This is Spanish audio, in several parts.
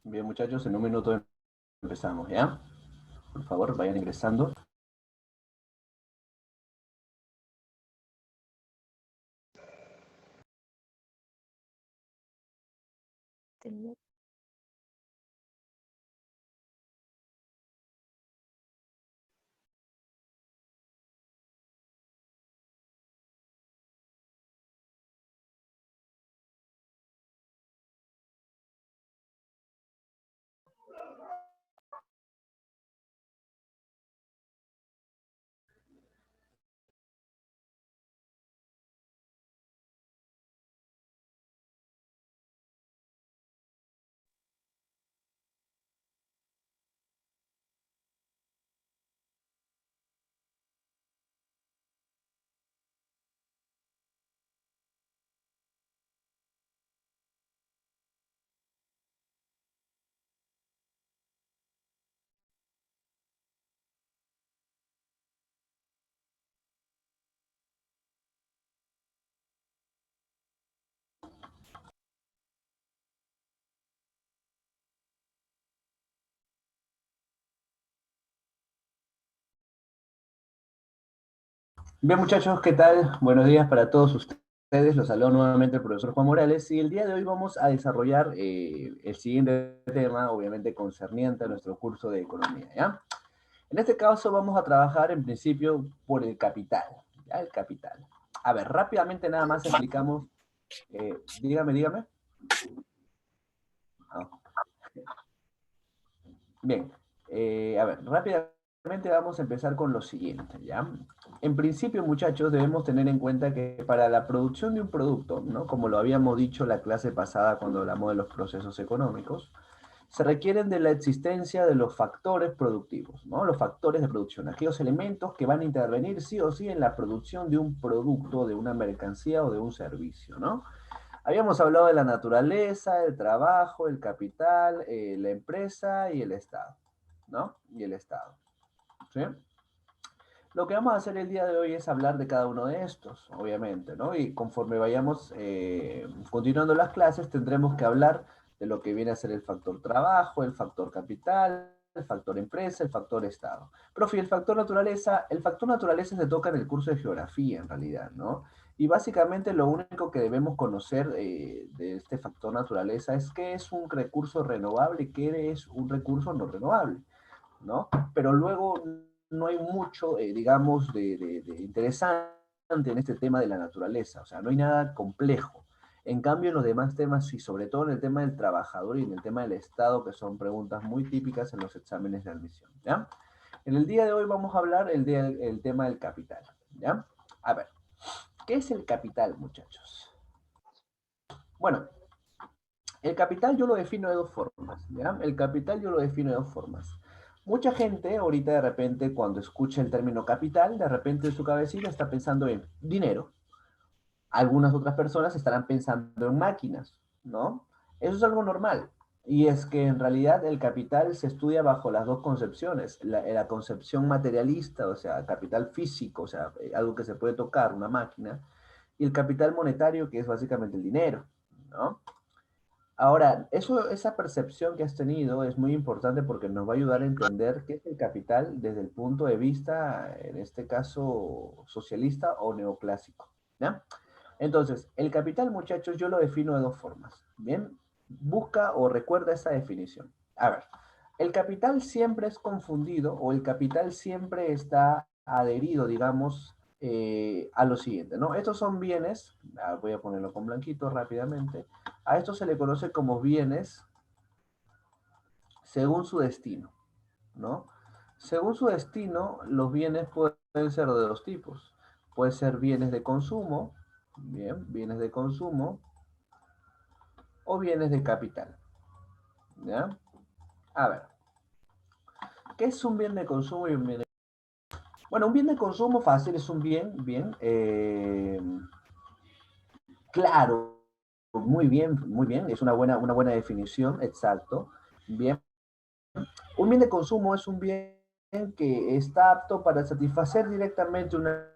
Bien, muchachos, en un minuto empezamos, ¿ya? Por favor, vayan ingresando. Bien, muchachos, ¿qué tal? Buenos días para todos ustedes. Los saludo nuevamente el profesor Juan Morales y el día de hoy vamos a desarrollar el siguiente tema, obviamente concerniente a nuestro curso de economía, ¿ya? En este caso vamos a trabajar en principio por el capital, ¿ya? El capital. A ver, rápidamente nada más explicamos, dígame. Ah, bien, a ver, rápidamente vamos a empezar con lo siguiente, ¿ya? En principio, muchachos, debemos tener en cuenta que para la producción de un producto, ¿no? Como lo habíamos dicho la clase pasada cuando hablamos de los procesos económicos, se requieren de la existencia de los factores productivos, ¿no? Los factores de producción, aquellos elementos que van a intervenir sí o sí en la producción de un producto, de una mercancía o de un servicio, ¿no? Habíamos hablado de la naturaleza, el trabajo, el capital, la empresa y el Estado, ¿no? Y el Estado, ¿sí? Lo que vamos a hacer el día de hoy es hablar de cada uno de estos, obviamente, ¿no? Y conforme vayamos continuando las clases, tendremos que hablar de lo que viene a ser el factor trabajo, el factor capital, el factor empresa, el factor Estado. Profe, el factor naturaleza se toca en el curso de geografía, en realidad, ¿no? Y básicamente lo único que debemos conocer de este factor naturaleza es qué es un recurso renovable y qué es un recurso no renovable, ¿no? Pero luego no hay mucho, digamos, de interesante en este tema de la naturaleza, o sea, no hay nada complejo. En cambio, en los demás temas, sí, sobre todo en el tema del trabajador y en el tema del Estado, que son preguntas muy típicas en los exámenes de admisión, ¿ya? En el día de hoy vamos a hablar el tema del capital, ¿ya? A ver, ¿qué es el capital, muchachos? Bueno, el capital yo lo defino de dos formas, ¿ya? El capital yo lo defino de dos formas. Mucha gente ahorita de repente cuando escucha el término capital, de repente en su cabecita está pensando en dinero. Algunas otras personas estarán pensando en máquinas, ¿no? Eso es algo normal. Y es que en realidad el capital se estudia bajo las dos concepciones. La concepción materialista, o sea, capital físico, o sea, algo que se puede tocar, una máquina, y el capital monetario, que es básicamente el dinero, ¿no? Ahora, esa percepción que has tenido es muy importante porque nos va a ayudar a entender qué es el capital desde el punto de vista, en este caso, socialista o neoclásico, ¿ya? Entonces, el capital, muchachos, yo lo defino de dos formas, ¿bien? Busca o recuerda esa definición. A ver, el capital siempre es confundido o el capital siempre está adherido, digamos, a lo siguiente, ¿no? Estos son bienes, voy a ponerlo con blanquito rápidamente, a esto se le conoce como bienes según su destino, ¿no? Según su destino, los bienes pueden ser de dos tipos. Pueden ser bienes de consumo, bien, bienes de consumo, o bienes de capital, ¿ya? A ver, ¿qué es un bien de consumo y un bien de... Bueno, un bien de consumo fácil es un bien, claro, muy bien, es una buena definición, exacto, bien. Un bien de consumo es un bien que está apto para satisfacer directamente una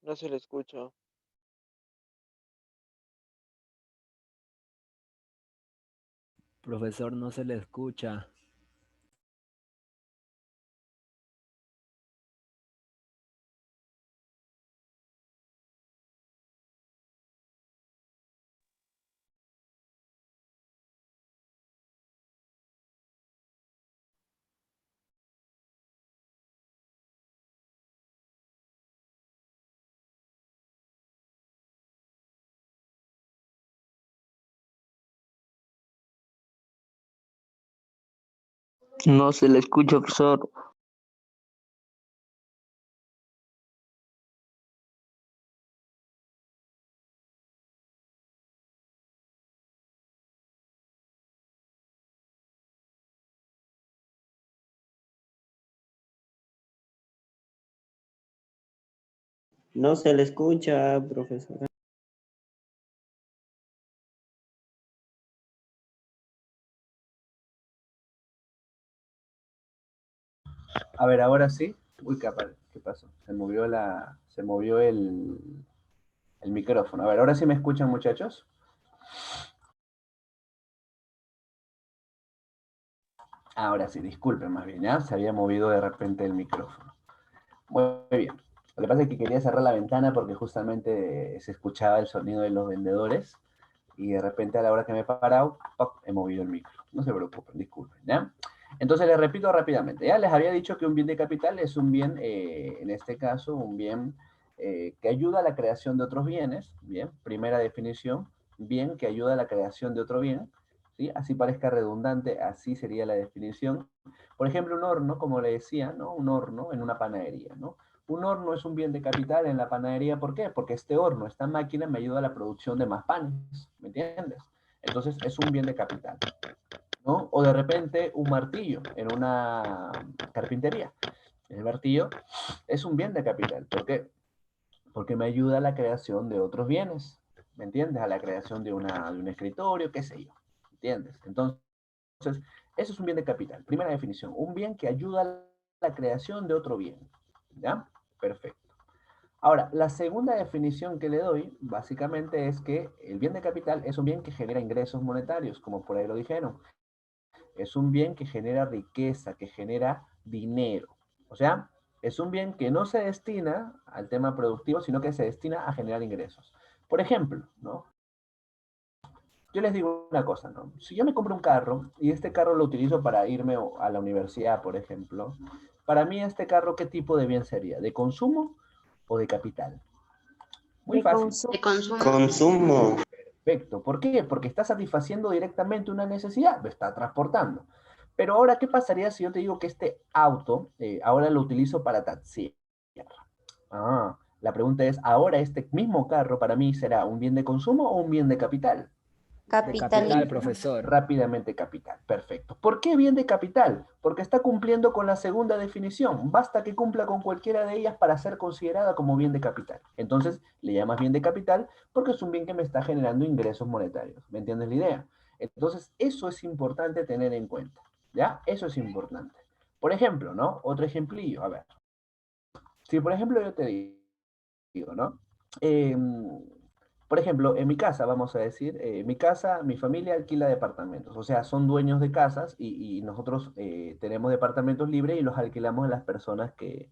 No se le escucha. Profesor, no se le escucha. No se le escucha, profesor. No se le escucha, profesor. A ver, ahora sí. Uy, ¿qué pasó? Se movió el micrófono. A ver, ahora sí me escuchan, muchachos. Ahora sí, disculpen más bien, ¿ya? Se había movido de repente el micrófono. Muy bien. Lo que pasa es que quería cerrar la ventana porque justamente se escuchaba el sonido de los vendedores y de repente a la hora que me he parado, ¡pop!, he movido el micro. No se preocupen, disculpen, ¿ya? Entonces les repito rápidamente, ya les había dicho que un bien de capital es un bien, en este caso, un bien que ayuda a la creación de otros bienes, bien, primera definición, bien que ayuda a la creación de otro bien, ¿sí? Así parezca redundante, así sería la definición. Por ejemplo, un horno, como le decía, ¿no? Un horno en una panadería, ¿no? Un horno es un bien de capital en la panadería, ¿por qué? Porque este horno, esta máquina me ayuda a la producción de más panes, ¿me entiendes? Entonces es un bien de capital, ¿no? O de repente un martillo en una carpintería. El martillo es un bien de capital, ¿por qué? Porque me ayuda a la creación de otros bienes, ¿me entiendes? A la creación de un escritorio, qué sé yo, ¿me entiendes? Entonces, eso es un bien de capital. Primera definición, un bien que ayuda a la creación de otro bien, ¿ya? Perfecto. Ahora, la segunda definición que le doy, básicamente, es que el bien de capital es un bien que genera ingresos monetarios, como por ahí lo dijeron. Es un bien que genera riqueza, que genera dinero. O sea, es un bien que no se destina al tema productivo, sino que se destina a generar ingresos. Por ejemplo, ¿no? Yo les digo una cosa, ¿no? Si yo me compro un carro y este carro lo utilizo para irme a la universidad, por ejemplo, para mí este carro, ¿qué tipo de bien sería? ¿De consumo o de capital? Muy De fácil. consumo. De consumo. Consumo. Perfecto. ¿Por qué? Porque está satisfaciendo directamente una necesidad, lo está transportando. Pero ahora, ¿qué pasaría si yo te digo que este auto ahora lo utilizo para taxi? La pregunta es, ¿ahora este mismo carro para mí será un bien de consumo o un bien de capital? De Capital. capital, profesor. Rápidamente capital. Perfecto. ¿Por qué bien de capital? Porque está cumpliendo con la segunda definición. Basta que cumpla con cualquiera de ellas para ser considerada como bien de capital. Entonces, le llamas bien de capital porque es un bien que me está generando ingresos monetarios. ¿Me entiendes la idea? Entonces, eso es importante tener en cuenta. ¿Ya? Eso es importante. Por ejemplo, ¿no? Otro ejemplillo. A ver. Si, por ejemplo, yo te digo, ¿no? Eh, por ejemplo, en mi casa, vamos a decir, mi casa, mi familia alquila departamentos, o sea, son dueños de casas y nosotros tenemos departamentos libres y los alquilamos a las personas que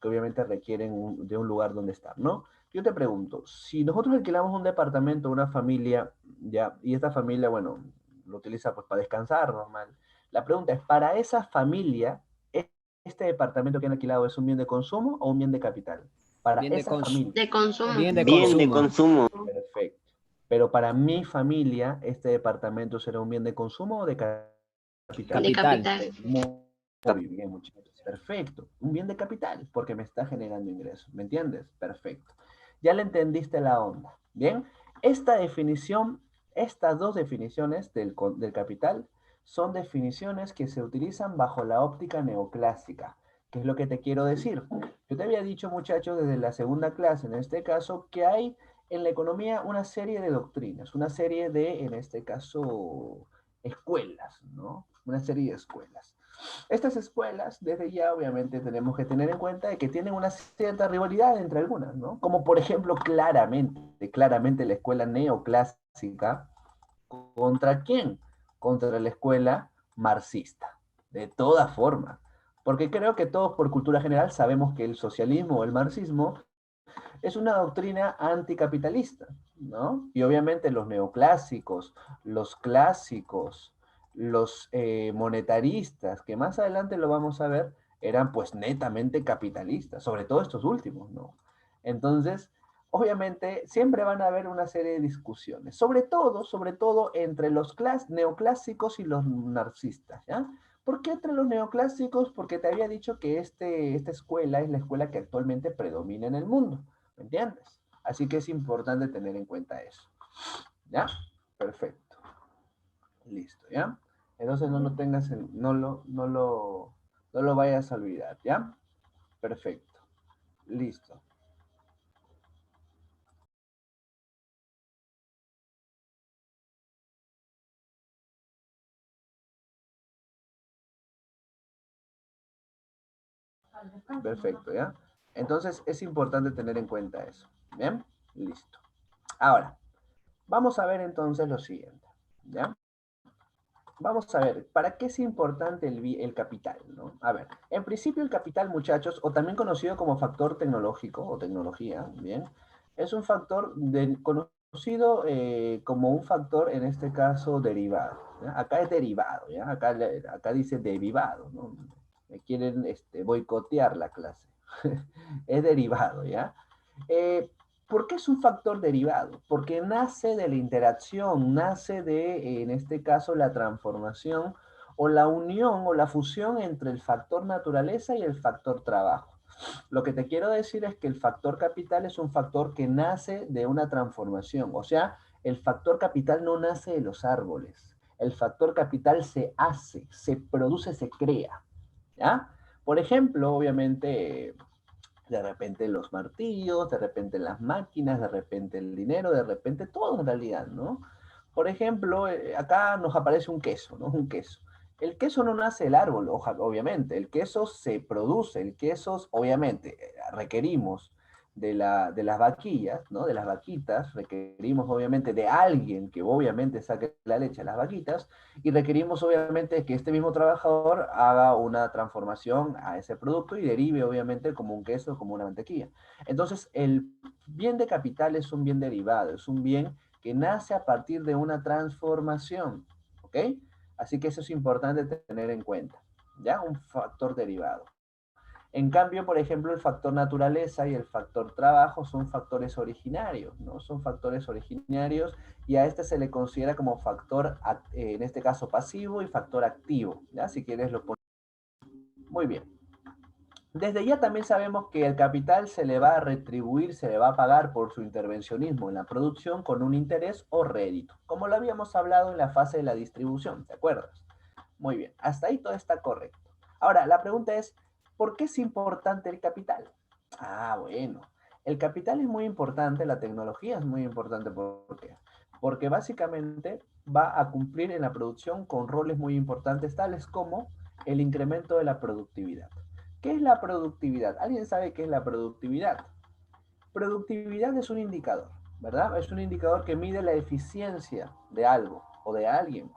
obviamente requieren de un lugar donde estar, ¿no? Yo te pregunto, si nosotros alquilamos un departamento a una familia, ya, y esta familia, bueno, lo utiliza pues para descansar, normal. La pregunta es, ¿para esa familia, este departamento que han alquilado es un bien de consumo o un bien de capital? Para Bien de esa cons familia. De consumo. bien de Bien de consumo. consumo. Perfecto. Pero para mi familia, ¿este departamento será un bien de consumo o de capital? De Capital. capital. Muy bien, muchachos. Perfecto. Un bien de capital, porque me está generando ingresos. ¿Me entiendes? Perfecto. Ya le entendiste la onda. Bien. Esta definición, estas dos definiciones del capital son definiciones que se utilizan bajo la óptica neoclásica. ¿Qué es lo que te quiero decir? Yo te había dicho, muchachos, desde la segunda clase, en este caso, que hay en la economía una serie de doctrinas, una serie de, en este caso, escuelas, ¿no? Una serie de escuelas. Estas escuelas, desde ya, obviamente, tenemos que tener en cuenta de que tienen una cierta rivalidad entre algunas, ¿no? Como, por ejemplo, claramente la escuela neoclásica, ¿contra quién? Contra la escuela marxista, de todas formas. Porque creo que todos por cultura general sabemos que el socialismo o el marxismo es una doctrina anticapitalista, ¿no? Y obviamente los neoclásicos, los clásicos, los monetaristas, que más adelante lo vamos a ver, eran pues netamente capitalistas, sobre todo estos últimos, ¿no? Entonces, obviamente, siempre van a haber una serie de discusiones, sobre todo entre los neoclásicos y los marxistas, ¿ya? ¿Por qué entre los neoclásicos? Porque te había dicho que esta escuela es la escuela que actualmente predomina en el mundo. ¿Me entiendes? Así que es importante tener en cuenta eso. ¿Ya? Perfecto. Listo, ¿ya? Entonces no lo tengas, no lo vayas a olvidar, ¿ya? Perfecto. Listo. Perfecto, ¿ya? Entonces es importante tener en cuenta eso. ¿Bien? Listo. Ahora, vamos a ver entonces lo siguiente, ¿ya? Vamos a ver, ¿para qué es importante el capital, ¿no? A ver, en principio el capital, muchachos, o también conocido como factor tecnológico o tecnología, ¿bien? Es un factor conocido como un factor, en este caso, derivado. ¿Ya? Acá es derivado, ¿ya? Acá dice derivado, ¿no? Me quieren boicotear la clase. Es derivado, ¿ya? Eh, ¿Por qué es un factor derivado? Porque nace de la interacción, nace de, en este caso, la transformación o la unión o la fusión entre el factor naturaleza y el factor trabajo. Lo que te quiero decir es que el factor capital es un factor que nace de una transformación, o sea, el factor capital no nace de los árboles, el factor capital se hace, se produce, se crea, ¿ya? Por ejemplo, obviamente, de repente los martillos, de repente las máquinas, de repente el dinero, de repente todo en realidad, ¿no? Por ejemplo, acá nos aparece un queso, ¿no? Un queso. El queso no nace del árbol, obviamente. El queso se produce, el queso, obviamente, requerimos de las vaquillas, ¿no? De las vaquitas, requerimos obviamente de alguien que obviamente saque la leche a las vaquitas, y requerimos obviamente que este mismo trabajador haga una transformación a ese producto y derive obviamente como un queso, como una mantequilla. Entonces, el bien de capital es un bien derivado, es un bien que nace a partir de una transformación, ¿ok? Así que eso es importante tener en cuenta, ¿ya? Un factor derivado. En cambio, por ejemplo, el factor naturaleza y el factor trabajo son factores originarios, ¿no? Son factores originarios y a este se le considera como factor, en este caso, pasivo y factor activo, ¿ya? Si quieres lo pones. Muy bien. Desde ya también sabemos que el capital se le va a retribuir, se le va a pagar por su intervencionismo en la producción con un interés o rédito, como lo habíamos hablado en la fase de la distribución, ¿te acuerdas? Muy bien, hasta ahí todo está correcto. Ahora, la pregunta es, ¿por qué es importante el capital? Ah, bueno, el capital es muy importante, la tecnología es muy importante. ¿Por qué? Porque básicamente va a cumplir en la producción con roles muy importantes, tales como el incremento de la productividad. ¿Qué es la productividad? ¿Alguien sabe qué es la productividad? Productividad es un indicador, ¿verdad? Es un indicador que mide la eficiencia de algo o de alguien.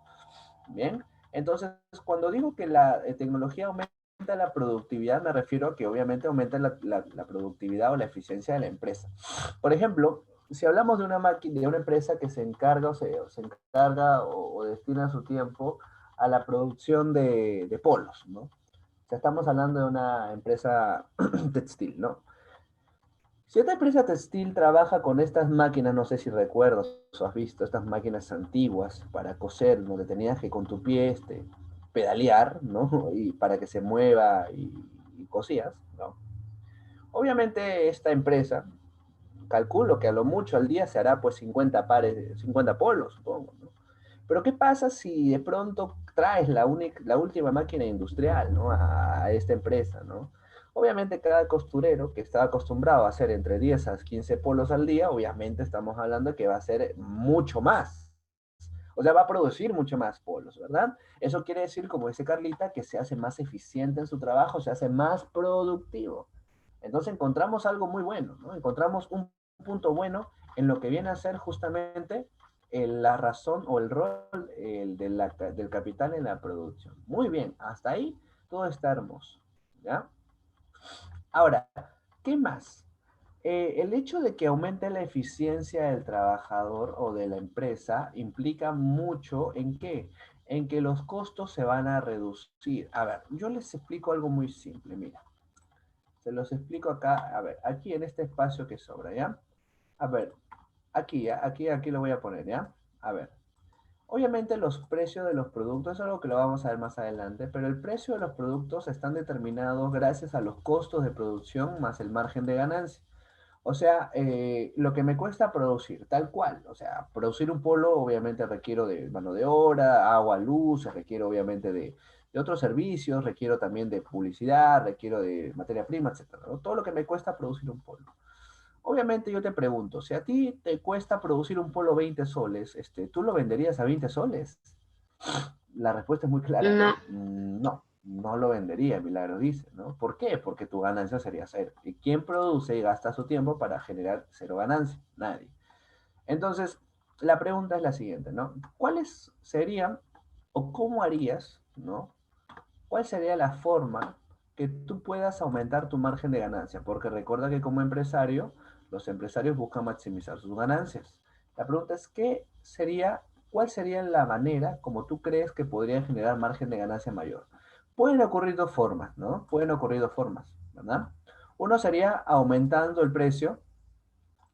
Bien, entonces cuando digo que la tecnología aumenta la productividad, me refiero a que obviamente aumenta la productividad o la eficiencia de la empresa. Por ejemplo, si hablamos de una máquina, de una empresa que se encarga se encarga o destina su tiempo a la producción de polos, ¿no? O sea, estamos hablando de una empresa textil, ¿no? Si esta empresa textil trabaja con estas máquinas, no sé si recuerdas o has visto estas máquinas antiguas para coser, donde tenías que con tu pie pedalear, ¿no? Y para que se mueva y cosías, ¿no? Obviamente esta empresa, calculo que a lo mucho al día se hará pues 50 pares, 50 polos, supongo, ¿no? Pero ¿qué pasa si de pronto traes la última máquina industrial, ¿no? A esta empresa, ¿no? Obviamente cada costurero que está acostumbrado a hacer entre 10 a 15 polos al día, obviamente estamos hablando que va a ser mucho más. O sea, va a producir mucho más polos, ¿verdad? Eso quiere decir, como dice Carlita, que se hace más eficiente en su trabajo, se hace más productivo. Entonces encontramos algo muy bueno, ¿no? Encontramos un punto bueno en lo que viene a ser justamente la razón o el rol del capital en la producción. Muy bien, hasta ahí todo está hermoso, ¿ya? Ahora, ¿qué más? El hecho de que aumente la eficiencia del trabajador o de la empresa implica mucho en qué, en que los costos se van a reducir. A ver, yo les explico algo muy simple, mira. Se los explico acá, a ver, aquí en este espacio que sobra, ¿ya? A ver, aquí, ¿ya? Aquí lo voy a poner, ¿ya? A ver. Obviamente los precios de los productos es algo que lo vamos a ver más adelante, pero el precio de los productos están determinados gracias a los costos de producción más el margen de ganancia. O sea, lo que me cuesta producir, tal cual. O sea, producir un polo obviamente requiero de mano de obra, agua, luz, requiero obviamente de otros servicios, requiero también de publicidad, requiero de materia prima, etcétera, ¿no? Todo lo que me cuesta producir un polo. Obviamente yo te pregunto, si a ti te cuesta producir un polo 20 soles, ¿tú lo venderías a 20 soles? La respuesta es muy clara, No, ¿no? No, no lo vendería, Milagro dice, ¿no? ¿Por qué? Porque tu ganancia sería cero. ¿Y quién produce y gasta su tiempo para generar cero ganancia? Nadie. Entonces, la pregunta es la siguiente, ¿no? ¿Cuáles serían o cómo harías, ¿no? ¿Cuál sería la forma que tú puedas aumentar tu margen de ganancia? Porque recuerda que como empresario, los empresarios buscan maximizar sus ganancias. La pregunta es, ¿cuál sería la manera como tú crees que podría generar margen de ganancia mayor? Pueden ocurrir dos formas, ¿no? Pueden ocurrir dos formas, ¿verdad? Uno sería aumentando el precio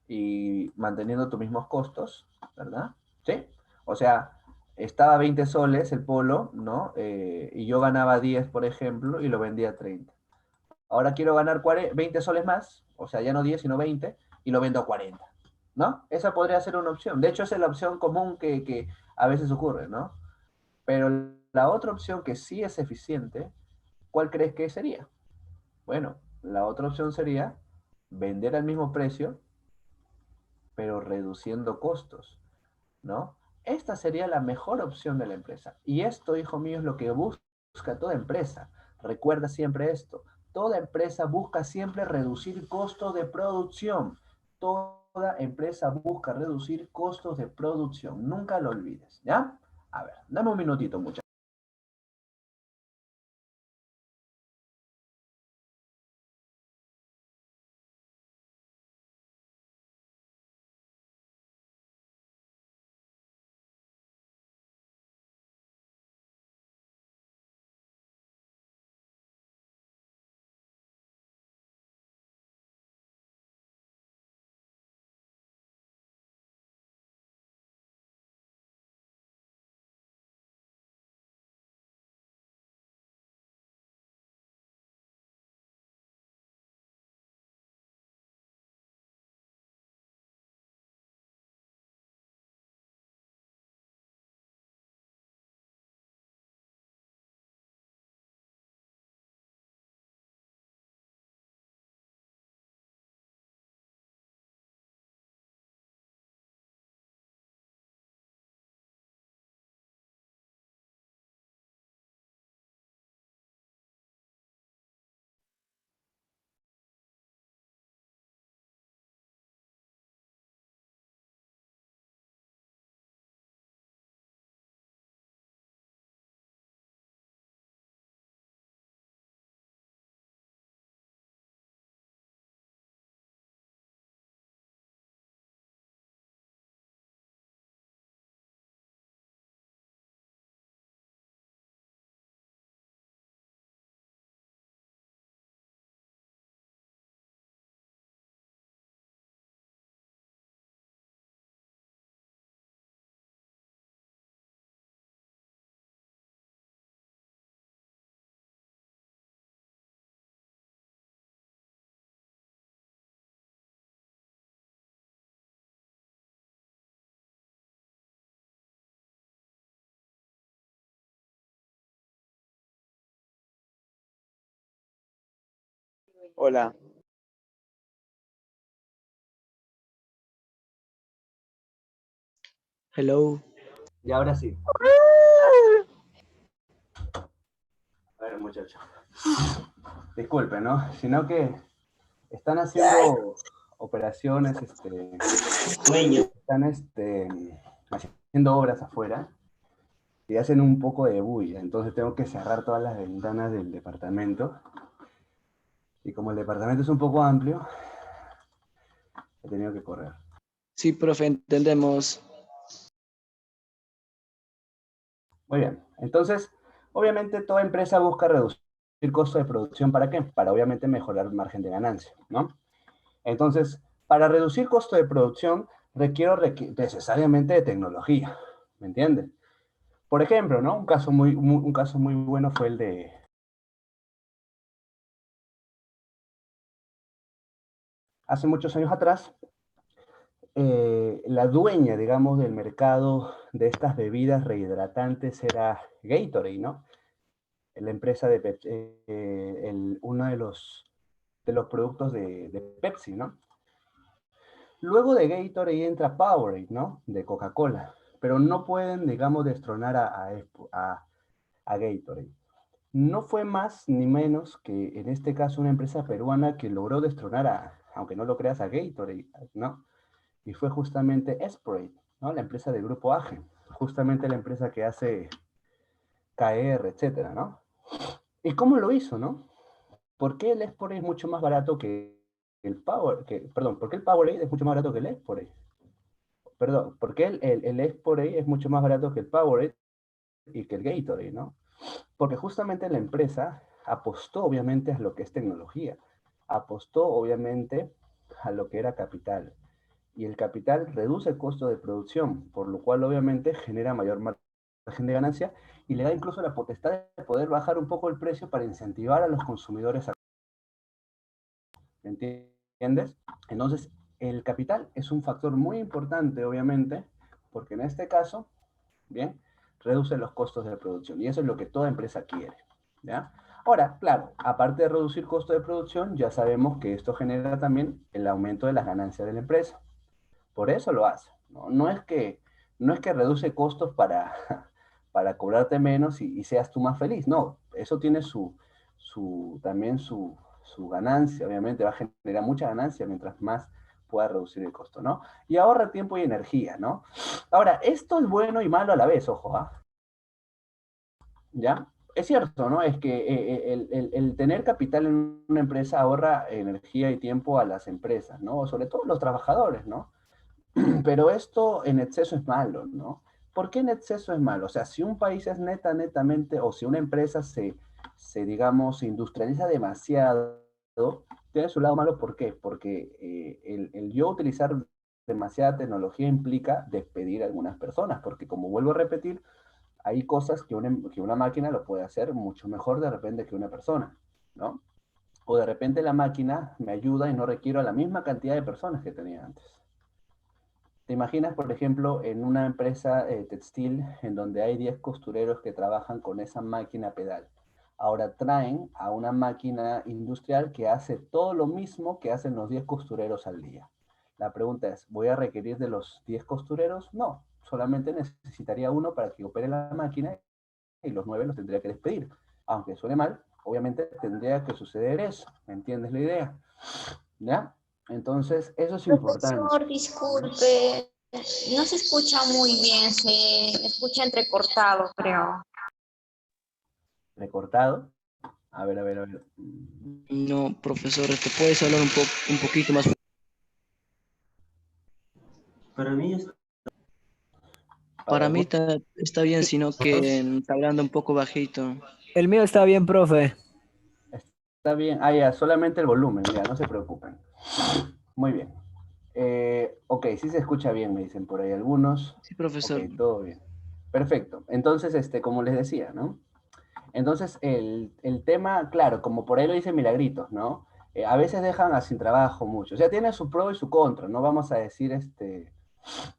y manteniendo tus mismos costos, ¿verdad? ¿Sí? O sea, estaba a 20 soles el polo, ¿no? Y yo ganaba 10, por ejemplo, y lo vendía a 30. Ahora quiero ganar 20 soles más, o sea, ya no 10, sino 20, y lo vendo a 40, ¿no? Esa podría ser una opción. De hecho, esa es la opción común que a veces ocurre, ¿no? Pero la otra opción que sí es eficiente, ¿cuál crees que sería? Bueno, la otra opción sería vender al mismo precio, pero reduciendo costos, ¿no? Esta sería la mejor opción de la empresa. Y esto, hijo mío, es lo que busca toda empresa. Recuerda siempre esto. Toda empresa busca siempre reducir costos de producción. Toda empresa busca reducir costos de producción. Nunca lo olvides, ¿ya? A ver, dame un minutito, muchachos. Hola, Hello. Y ahora sí. A ver, muchachos. Disculpen, ¿no? Sino que están haciendo operaciones, Sueño. están haciendo obras afuera y hacen un poco de bulla. Entonces tengo que cerrar todas las ventanas del departamento. Y como el departamento es un poco amplio, he tenido que correr. Sí, profe, entendemos. Muy bien. Entonces, obviamente toda empresa busca reducir el costo de producción. ¿Para qué? Para obviamente mejorar el margen de ganancia, ¿no? Entonces, para reducir costo de producción, requiero necesariamente de tecnología. ¿Me entiendes? Por ejemplo, ¿no? Un caso muy bueno fue el de hace muchos años atrás. La dueña, digamos, del mercado de estas bebidas rehidratantes era Gatorade, ¿no? La empresa de Pepsi, uno de los productos de Pepsi, ¿no? Luego de Gatorade entra Powerade, ¿no? De Coca-Cola, pero no pueden, digamos, destronar a Gatorade. No fue más ni menos que, en este caso, una empresa peruana que logró destronar aunque no lo creas, a Gatorade, ¿no? Y fue justamente Esporade, ¿no? La empresa del grupo AGE, justamente la empresa que hace KR, etcétera, ¿no? ¿Y cómo lo hizo, no? ¿Por qué el Esporade es mucho más barato que perdón, ¿por qué el Powerade es mucho más barato que el Esporade? Perdón, ¿por qué el Esporade es mucho más barato que el Powerade y que el Gatorade, ¿no? Porque justamente la empresa apostó obviamente a lo que es tecnología, apostó obviamente a lo que era capital. Y el capital reduce el costo de producción, por lo cual obviamente genera mayor margen de ganancia y le da incluso la potestad de poder bajar un poco el precio para incentivar a los consumidores a... ¿Me entiendes? Entonces, el capital es un factor muy importante, obviamente, porque en este caso, bien, reduce los costos de producción y eso es lo que toda empresa quiere, ¿ya? Ahora, claro, aparte de reducir costo de producción, ya sabemos que esto genera también el aumento de las ganancias de la empresa. Por eso lo hace, ¿no? No es que reduce costos para, para cobrarte menos y seas tú más feliz, no, eso tiene también su ganancia, obviamente va a generar mucha ganancia mientras más pueda reducir el costo, ¿no? Y ahorra tiempo y energía, ¿no? Ahora, esto es bueno y malo a la vez, ojo, ¿ah? ¿Ya? Es cierto, ¿no? Es que el tener capital en una empresa ahorra energía y tiempo a las empresas, ¿no? Sobre todo los trabajadores, ¿no? Pero esto en exceso es malo, ¿no? ¿Por qué en exceso es malo? O sea, si un país es netamente, o si una empresa digamos, se industrializa demasiado, tiene su lado malo, ¿por qué? Porque el yo utilizar demasiada tecnología implica despedir a algunas personas, porque como vuelvo a repetir, hay cosas que una máquina lo puede hacer mucho mejor de repente que una persona, ¿no? O de repente la máquina me ayuda y no requiero la misma cantidad de personas que tenía antes. ¿Te imaginas, por ejemplo, en una empresa textil en donde hay 10 costureros que trabajan con esa máquina pedal? Ahora traen a una máquina industrial que hace todo lo mismo que hacen los 10 costureros al día. La pregunta es, ¿voy a requerir de los 10 costureros? No, solamente necesitaría uno para que opere la máquina y los 9 los tendría que despedir. Aunque suene mal, obviamente tendría que suceder eso. ¿Me entiendes la idea? ¿Ya? Entonces, eso es importante. Profesor, disculpe, no se escucha muy bien, se escucha entrecortado, creo. Recortado. A ver, a ver, a ver. No, profesor, ¿te puedes hablar un poquito más? Para mí Para mí Algunos está bien, sino que está hablando un poco bajito. El mío está bien, profe. está bien. Ah, ya, solamente el volumen, ya, no se preocupen. Muy bien. Ok, sí se escucha bien, me dicen por ahí algunos. Sí, Ok, profesor. todo bien. Perfecto. Entonces, como les decía, ¿no? Entonces, el tema, claro, como por ahí lo dice Milagritos, ¿no? A veces dejan sin trabajo mucho. O sea, tiene su pro y su contra. No vamos a decir,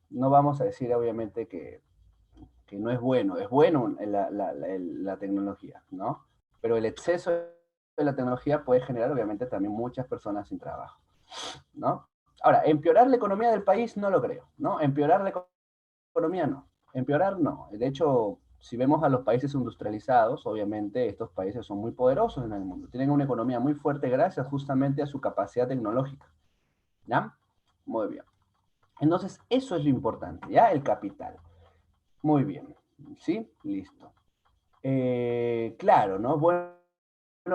no vamos a decir obviamente que no es bueno. Es bueno la tecnología, ¿no? Pero el exceso de la tecnología puede generar obviamente también muchas personas sin trabajo, ¿no? Ahora, empeorar la economía del país no lo creo, ¿no? Empeorar la economía no. Empeorar no. De hecho, si vemos a los países industrializados, obviamente estos países son muy poderosos en el mundo. Tienen una economía muy fuerte gracias justamente a su capacidad tecnológica. ¿Ya? Muy bien. Entonces, eso es lo importante, ¿ya? El capital. Muy bien. ¿Sí? Listo. Claro, ¿no? Bueno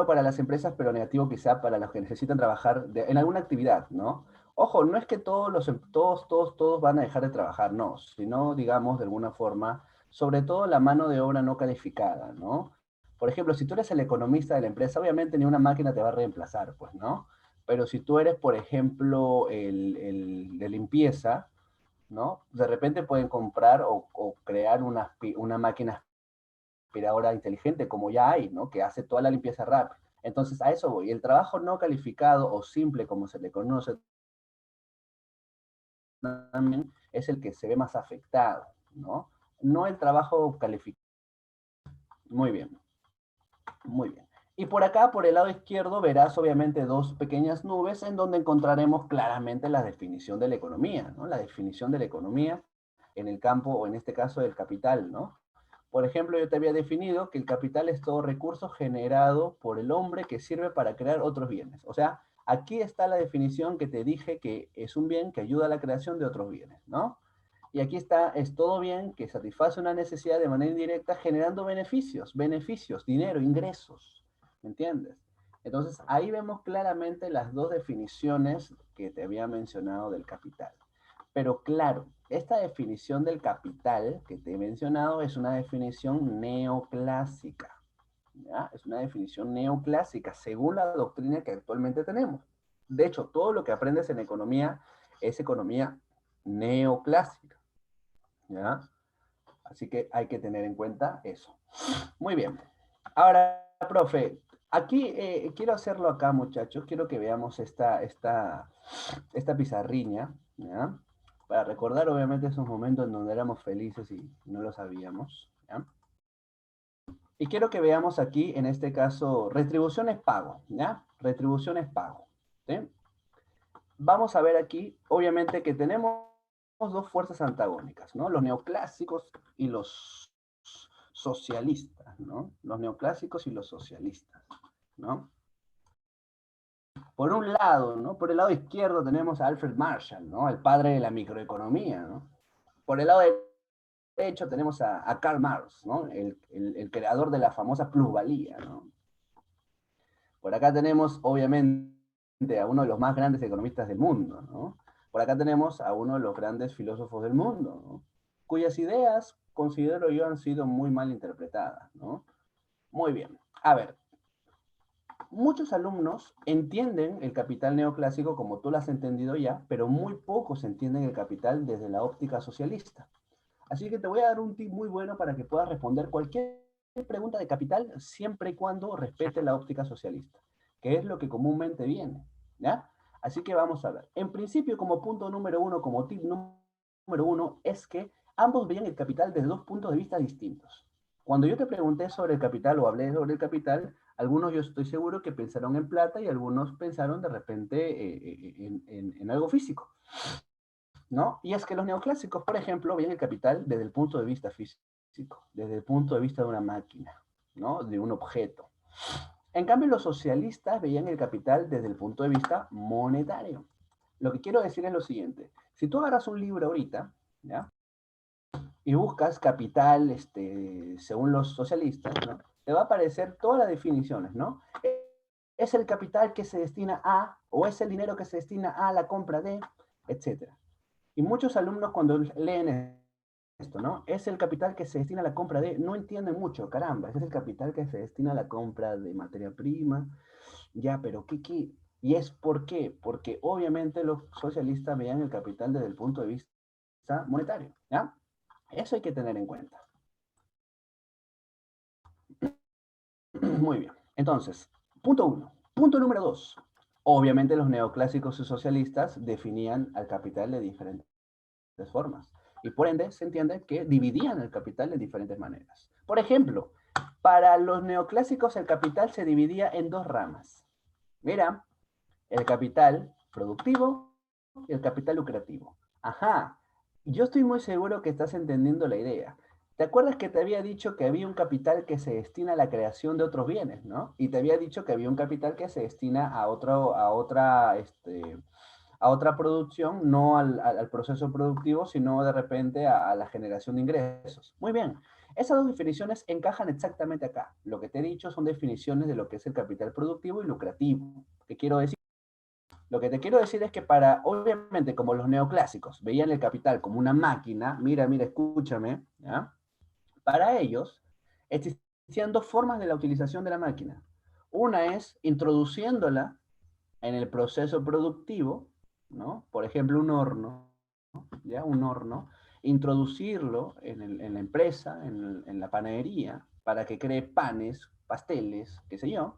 para las empresas, pero negativo quizá para los que necesitan trabajar en alguna actividad, ¿no? Ojo, no es que todos van a dejar de trabajar, no, sino, digamos, de alguna forma, sobre todo la mano de obra no calificada, ¿no? Por ejemplo, si tú eres el economista de la empresa, obviamente ni una máquina te va a reemplazar, pues, ¿no? Pero si tú eres, por ejemplo, el de limpieza, ¿no? De repente pueden comprar o crear una máquina aspiradora inteligente, como ya hay, ¿no? Que hace toda la limpieza rápida. Entonces, a eso voy. El trabajo no calificado o simple, como se le conoce, también es el que se ve más afectado, ¿no? No el trabajo calificado. Muy bien, muy bien. Y por acá, por el lado izquierdo, verás obviamente dos pequeñas nubes en donde encontraremos claramente la definición de la economía, ¿no? La definición de la economía en el campo, o en este caso del capital, ¿no? Por ejemplo, yo te había definido que el capital es todo recurso generado por el hombre que sirve para crear otros bienes. O sea, aquí está la definición que te dije que es un bien que ayuda a la creación de otros bienes, ¿no? Y aquí está, es todo bien que satisface una necesidad de manera indirecta generando beneficios, dinero, ingresos, ¿me entiendes? Entonces, ahí vemos claramente las dos definiciones que te había mencionado del capital. Pero claro, esta definición del capital que te he mencionado es una definición neoclásica, ¿ya? Es una definición neoclásica según la doctrina que actualmente tenemos. De hecho, todo lo que aprendes en economía es economía neoclásica, ¿ya? Así que hay que tener en cuenta eso. Muy bien. Ahora, profe, aquí quiero hacerlo acá, muchachos. Quiero que veamos esta pizarriña, ¿ya? Para recordar, obviamente, esos momentos en donde éramos felices y no lo sabíamos, ¿ya? Y quiero que veamos aquí, en este caso, retribución es pago, ¿ya? Retribución es pago, ¿sí? Vamos a ver aquí, obviamente, que tenemos dos fuerzas antagónicas, ¿no? Los neoclásicos y los socialistas, ¿no? Los neoclásicos y los socialistas, ¿no? Por un lado, ¿no? Por el lado izquierdo tenemos a Alfred Marshall, ¿no? El padre de la microeconomía, ¿no? Por el lado derecho tenemos a Karl Marx, ¿no? El creador de la famosa plusvalía, ¿no? Por acá tenemos, obviamente, a uno de los más grandes economistas del mundo, ¿no? Por acá tenemos a uno de los grandes filósofos del mundo, ¿no? Cuyas ideas, considero yo, han sido muy mal interpretadas, ¿no? Muy bien. A ver, muchos alumnos entienden el capital neoclásico como tú lo has entendido ya, pero muy pocos entienden el capital desde la óptica socialista. Así que te voy a dar un tip muy bueno para que puedas responder cualquier pregunta de capital siempre y cuando respete la óptica socialista, que es lo que comúnmente viene, ¿ya? Así que vamos a ver. En principio, como punto número uno, como tip número uno, es que ambos veían el capital desde dos puntos de vista distintos. Cuando yo te pregunté sobre el capital o hablé sobre el capital, algunos yo estoy seguro que pensaron en plata y algunos pensaron de repente en algo físico, ¿no? Y es que los neoclásicos, por ejemplo, ven el capital desde el punto de vista físico, desde el punto de vista de una máquina, ¿no? De un objeto. En cambio, los socialistas veían el capital desde el punto de vista monetario. Lo que quiero decir es lo siguiente. Si tú agarras un libro ahorita, ¿ya? Y buscas capital, según los socialistas, ¿no? Te va a aparecer todas las definiciones, ¿no? Es el capital que se destina a, o es el dinero que se destina a la compra de, etcétera. Y muchos alumnos cuando leen esto, ¿no? Es el capital que se destina a la compra de, no entienden mucho, caramba, ese es el capital que se destina a la compra de materia prima, ya, pero ¿qué? ¿Y es por qué? Porque obviamente los socialistas veían el capital desde el punto de vista monetario, ¿ya? Eso hay que tener en cuenta. Muy bien, entonces, punto uno. Punto número dos. Obviamente los neoclásicos y socialistas definían al capital de diferentes formas. Y por ende se entiende que dividían el capital de diferentes maneras. Por ejemplo, para los neoclásicos el capital se dividía en dos ramas. Mira, el capital productivo y el capital lucrativo. Ajá. yo estoy muy seguro que estás entendiendo la idea. ¿Te acuerdas que te había dicho que había un capital que se destina a la creación de otros bienes, ¿no? Y te había dicho que había un capital que se destina a otra producción, no al proceso productivo, sino de repente a la generación de ingresos. Muy bien. Esas dos definiciones encajan exactamente acá. Lo que te he dicho son definiciones de lo que es el capital productivo y lucrativo. ¿Qué quiero decir? Lo que te quiero decir es que obviamente, como los neoclásicos veían el capital como una máquina, mira, escúchame, ¿ya? Para ellos existían dos formas de la utilización de la máquina. Una es introduciéndola en el proceso productivo, ¿no? Por ejemplo, un horno, ¿ya? Un horno, introducirlo en la empresa, en la panadería, para que cree panes, pasteles, qué sé yo.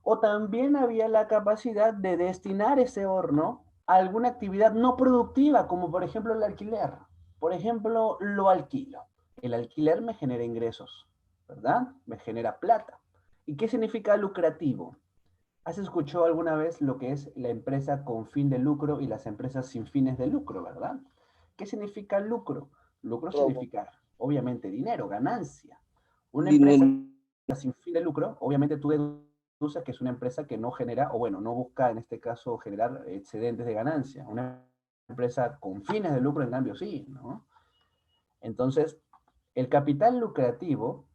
O también había la capacidad de destinar ese horno a alguna actividad no productiva, como por ejemplo el alquiler. Por ejemplo, lo alquilo. El alquiler me genera ingresos, ¿verdad? Me genera plata. ¿Y qué significa lucrativo? ¿Has escuchado alguna vez lo que es la empresa con fin de lucro y las empresas sin fines de lucro, verdad? ¿Qué significa lucro? Lucro Robo. significa, obviamente, dinero, ganancia. Una empresa Dinero. sin fin de lucro, obviamente tú deduces que es una empresa que no genera, o bueno, no busca en este caso generar excedentes de ganancia. Una empresa con fines de lucro, en cambio, sí, ¿no? Entonces, el capital lucrativo,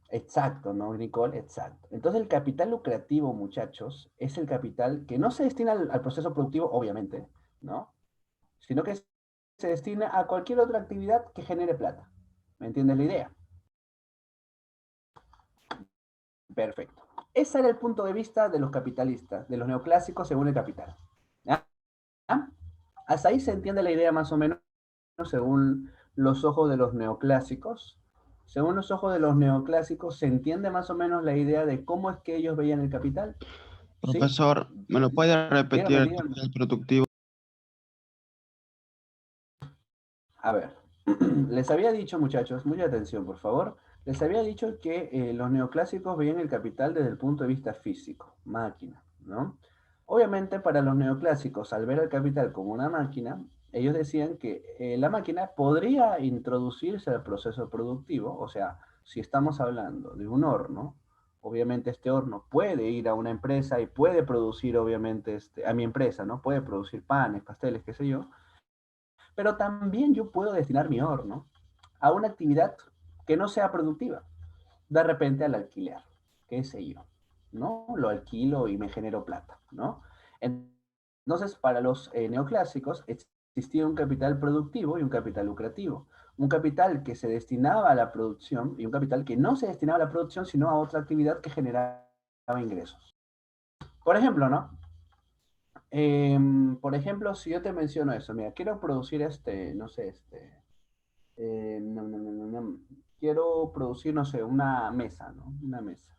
exacto, ¿no, Nicole? Exacto. Entonces, el capital lucrativo, muchachos, es el capital que no se destina al proceso productivo, obviamente, ¿no? Sino que se destina a cualquier otra actividad que genere plata. ¿Me entiendes la idea? Perfecto. Ese era el punto de vista de los capitalistas, de los neoclásicos según el capital. ¿Ya? Hasta ahí se entiende la idea más o menos según los ojos de los neoclásicos. Según los ojos de los neoclásicos, ¿se entiende más o menos la idea de cómo es que ellos veían el capital? ¿Sí? Profesor, ¿me lo puede repetir Dígame, el dígame. capital productivo? A ver, les había dicho, muchachos, mucha atención, por favor. Les había dicho que los neoclásicos veían el capital desde el punto de vista físico, máquina, ¿no? Obviamente, para los neoclásicos, al ver el capital como una máquina, ellos decían que la máquina podría introducirse al proceso productivo, o sea, si estamos hablando de un horno, obviamente este horno puede ir a una empresa y puede producir, obviamente, a mi empresa, ¿no? Puede producir panes, pasteles, qué sé yo, pero también yo puedo destinar mi horno a una actividad que no sea productiva, de repente al alquiler, qué sé yo, ¿no? Lo alquilo y me genero plata, ¿no? Entonces, para los neoclásicos existía un capital productivo y un capital lucrativo. Un capital que se destinaba a la producción y un capital que no se destinaba a la producción, sino a otra actividad que generaba ingresos. Por ejemplo, ¿no? Por ejemplo, si yo te menciono eso, mira, quiero producir no sé, quiero producir, no sé, una mesa, ¿no? Una mesa.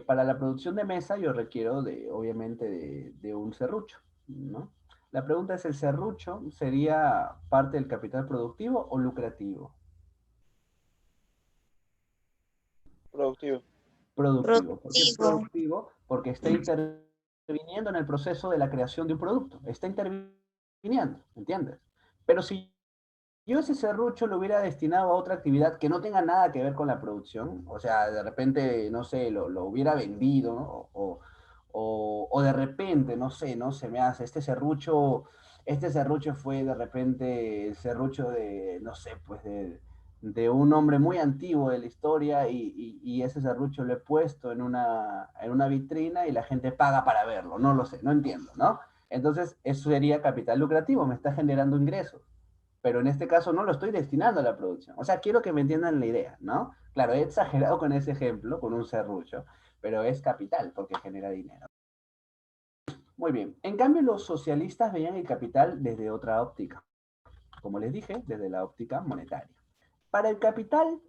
Para la producción de mesa yo requiero obviamente, de un serrucho, ¿no? La pregunta es, ¿el serrucho sería parte del capital productivo o lucrativo? Productivo. Productivo. ¿Por qué Productivo. productivo? Porque está interviniendo en el proceso de la creación de un producto. Está interviniendo, ¿entiendes? Pero si yo ese serrucho lo hubiera destinado a otra actividad que no tenga nada que ver con la producción, o sea, de repente, no sé, lo hubiera vendido, ¿no? O de repente, no sé, no se me hace, este serrucho fue de repente el serrucho de, no sé, pues de un hombre muy antiguo de la historia y ese serrucho lo he puesto en una vitrina y la gente paga para verlo, no lo sé, no entiendo, ¿no? Entonces, eso sería capital lucrativo, me está generando ingresos, pero en este caso no lo estoy destinando a la producción. O sea, quiero que me entiendan la idea, ¿no? Claro, he exagerado con ese ejemplo, con un serrucho, pero es capital porque genera dinero. Muy bien. En cambio, los socialistas veían el capital desde otra óptica. Como les dije, desde la óptica monetaria. Para el capital,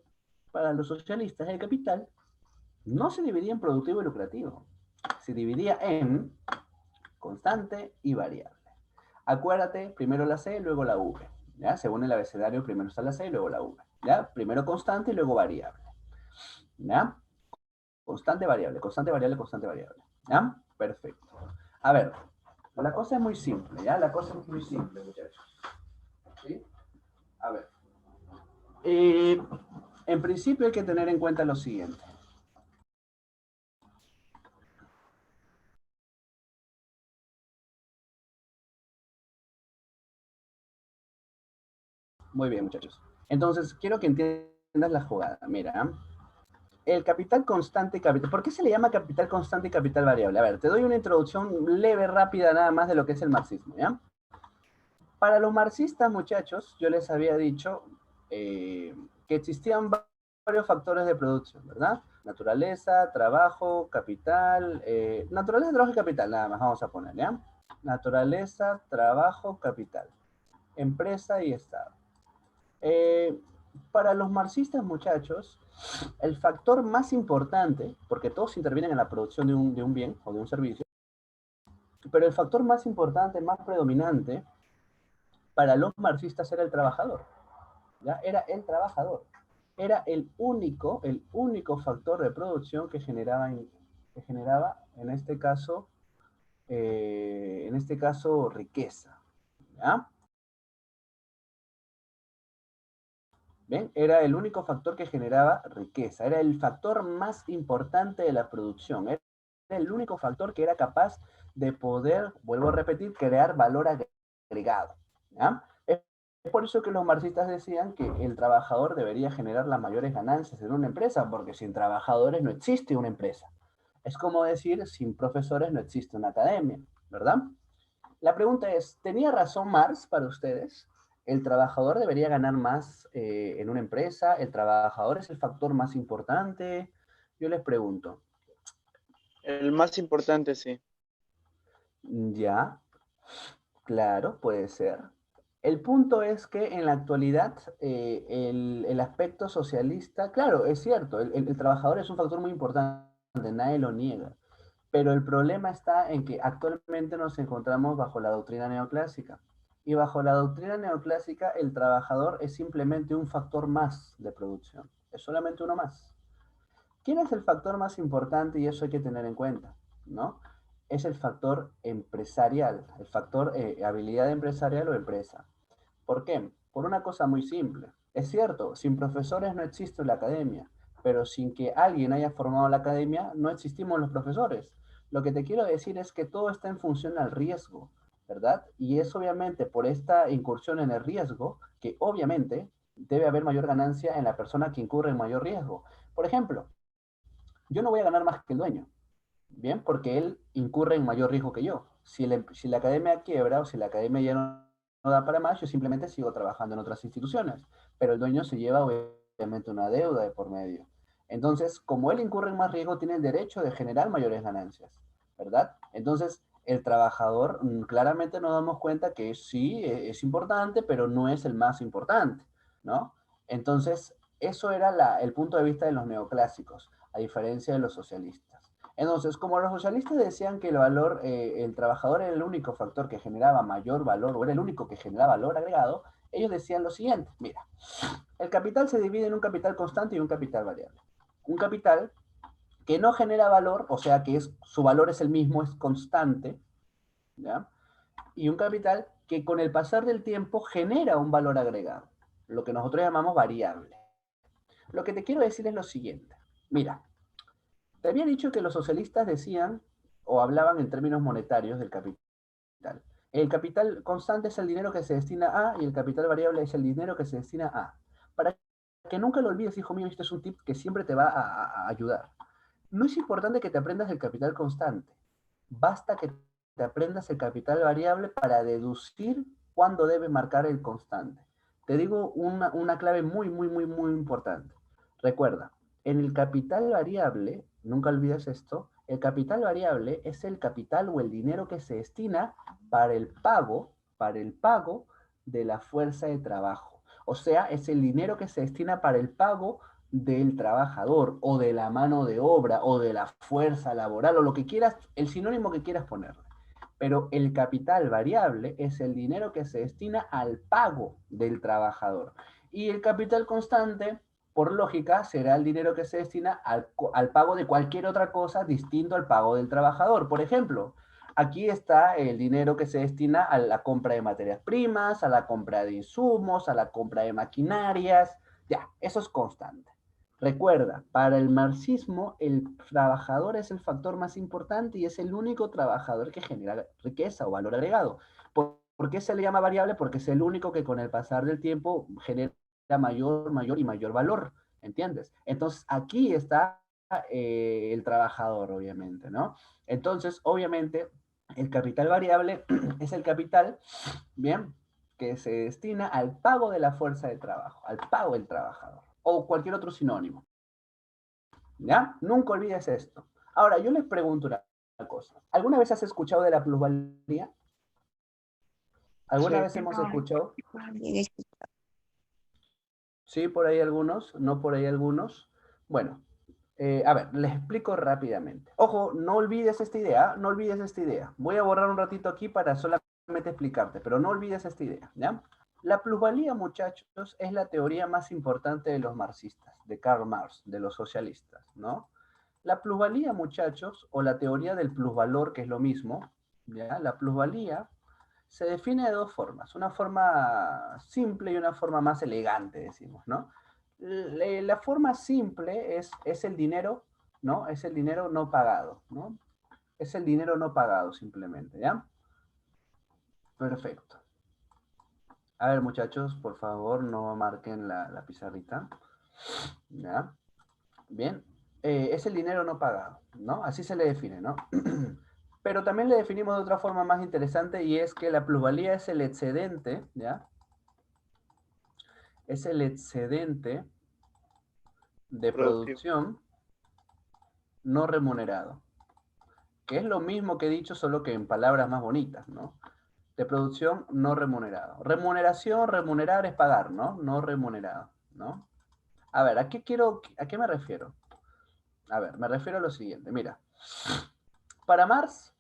para los socialistas, el capital no se dividía en productivo y lucrativo. Se dividía en constante y variable. Acuérdate, primero la C, luego la V. ¿Ya? Según el abecedario, primero está la C y luego la V. ¿Ya? Primero constante y luego variable. ¿Ya? Constante, variable, constante, variable, constante, variable. ¿Ya? Perfecto. A ver, la cosa es muy simple, ¿ya? La cosa es muy simple, muchachos. ¿sí? A ver. En principio hay que tener en cuenta lo siguiente. Muy bien, muchachos. Entonces, quiero que entiendas la jugada. Mira, el capital constante y capital... ¿Por qué se le llama capital constante y capital variable? A ver, te doy una introducción leve, rápida, nada más de lo que es el marxismo, ¿ya? Para los marxistas, muchachos, yo les había dicho que existían varios factores de producción, ¿verdad? Naturaleza, trabajo, capital, naturaleza, trabajo y capital, nada más vamos a poner, ¿ya? Naturaleza, trabajo, capital, empresa y Estado. Para los marxistas, muchachos, el factor más importante, porque todos intervienen en la producción de un bien o de un servicio, pero el factor más importante, más predominante, para los marxistas era el trabajador. ¿Ya? Era el trabajador. Era el único factor de producción que generaba en este caso, riqueza. ¿Ya? ¿Ven? Era el único factor que generaba riqueza. Era el factor más importante de la producción. Era el único factor que era capaz de poder, vuelvo a repetir, crear valor agregado. ¿Ya? Es por eso que los marxistas decían que el trabajador debería generar las mayores ganancias en una empresa, porque sin trabajadores no existe una empresa. Es como decir, sin profesores no existe una academia, ¿verdad? La pregunta es, ¿tenía razón Marx para ustedes? ¿El trabajador debería ganar más en una empresa? ¿El trabajador es el factor más importante? Yo les pregunto. El más importante, sí. Ya, claro, puede ser. El punto es que en la actualidad el aspecto socialista, claro, es cierto, el trabajador es un factor muy importante, nadie lo niega, pero el problema está en que actualmente nos encontramos bajo la doctrina neoclásica. Y bajo la doctrina neoclásica, el trabajador es simplemente un factor más de producción, es solamente uno más. ¿Quién es el factor más importante? Y eso hay que tener en cuenta, ¿no? Es el factor empresarial, el factor habilidad empresarial o empresa. ¿Por qué? Por una cosa muy simple. Es cierto, sin profesores no existe la academia, pero sin que alguien haya formado la academia, no existimos los profesores. Lo que te quiero decir es que todo está en función al riesgo, ¿verdad? Y es obviamente por esta incursión en el riesgo que obviamente debe haber mayor ganancia en la persona que incurre en mayor riesgo. Por ejemplo, yo no voy a ganar más que el dueño, ¿bien? Porque él incurre en mayor riesgo que yo. Si la academia quiebra o si la academia ya no da para más, yo simplemente sigo trabajando en otras instituciones, pero el dueño se lleva obviamente una deuda de por medio. Entonces, como él incurre en más riesgo, tiene el derecho de generar mayores ganancias, ¿verdad? Entonces, el trabajador, claramente nos damos cuenta que sí, es importante, pero no es el más importante, ¿no? Entonces, eso era el punto de vista de los neoclásicos, a diferencia de los socialistas. Entonces, como los socialistas decían que el trabajador era el único factor que generaba mayor valor, o era el único que generaba valor agregado, ellos decían lo siguiente: mira, el capital se divide en un capital constante y un capital variable. Un capital que no genera valor, o sea que su valor es el mismo, es constante, ¿ya? Y un capital que con el pasar del tiempo genera un valor agregado, lo que nosotros llamamos variable. Lo que te quiero decir es lo siguiente: mira, te había dicho que los socialistas decían o hablaban en términos monetarios del capital. El capital constante es el dinero que se destina a y el capital variable es el dinero que se destina a. Para que nunca lo olvides, hijo mío, este es un tip que siempre te va a ayudar. No es importante que te aprendas el capital constante. Basta que te aprendas el capital variable para deducir cuándo debes marcar el constante. Te digo una clave muy, muy, muy, muy importante. Recuerda, en el capital variable, nunca olvides esto, el capital variable es el capital o el dinero que se destina para el pago de la fuerza de trabajo. O sea, es el dinero que se destina para el pago del trabajador o de la mano de obra o de la fuerza laboral o lo que quieras, el sinónimo que quieras ponerle. Pero el capital variable es el dinero que se destina al pago del trabajador. Y el capital constante, por lógica, será el dinero que se destina al pago de cualquier otra cosa distinto al pago del trabajador. Por ejemplo, Aquí está el dinero que se destina a la compra de materias primas, a la compra de insumos, a la compra de maquinarias. Ya, eso es constante. Recuerda, para el marxismo, el trabajador es el factor más importante y es el único trabajador que genera riqueza o valor agregado. ¿Por qué se le llama variable? Porque es el único que con el pasar del tiempo genera mayor y mayor valor, ¿entiendes? Entonces, aquí está el trabajador, obviamente, ¿no? Entonces, obviamente, el capital variable es el capital, bien, que se destina al pago de la fuerza de trabajo, al pago del trabajador, o cualquier otro sinónimo. ¿Ya? Nunca olvides esto. Ahora, yo les pregunto una cosa. ¿Alguna vez has escuchado de la plusvalía? ¿Alguna Sí. vez hemos escuchado? Sí, por ahí algunos, no por ahí algunos. Bueno, a ver, les explico rápidamente. Ojo, no olvides esta idea, no olvides esta idea. Voy a borrar un ratito aquí para solamente explicarte, pero no olvides esta idea, ¿ya? La plusvalía, muchachos, es la teoría más importante de los marxistas, de Karl Marx, de los socialistas, ¿no? La plusvalía, muchachos, o la teoría del plusvalor, que es lo mismo, ¿ya? La plusvalía se define de dos formas, una forma simple y una forma más elegante, decimos, ¿no? La forma simple es el dinero, ¿no? Es el dinero no pagado, ¿no? Es el dinero no pagado, simplemente, ¿ya? Perfecto. A ver, muchachos, por favor, no marquen la pizarrita. ¿Ya? Bien. Es el dinero no pagado, ¿no? Así se le define, ¿no? Pero también le definimos de otra forma más interesante y es que la plusvalía es el excedente, ¿ya? Es el excedente de Productivo. producción no remunerado. Que es lo mismo que he dicho, solo que en palabras más bonitas, ¿no? De producción no remunerado. Remuneración, remunerar es pagar, ¿no? No remunerado, ¿no? A ver, ¿a qué me refiero? A ver, me refiero a lo siguiente, mira. Para Marx,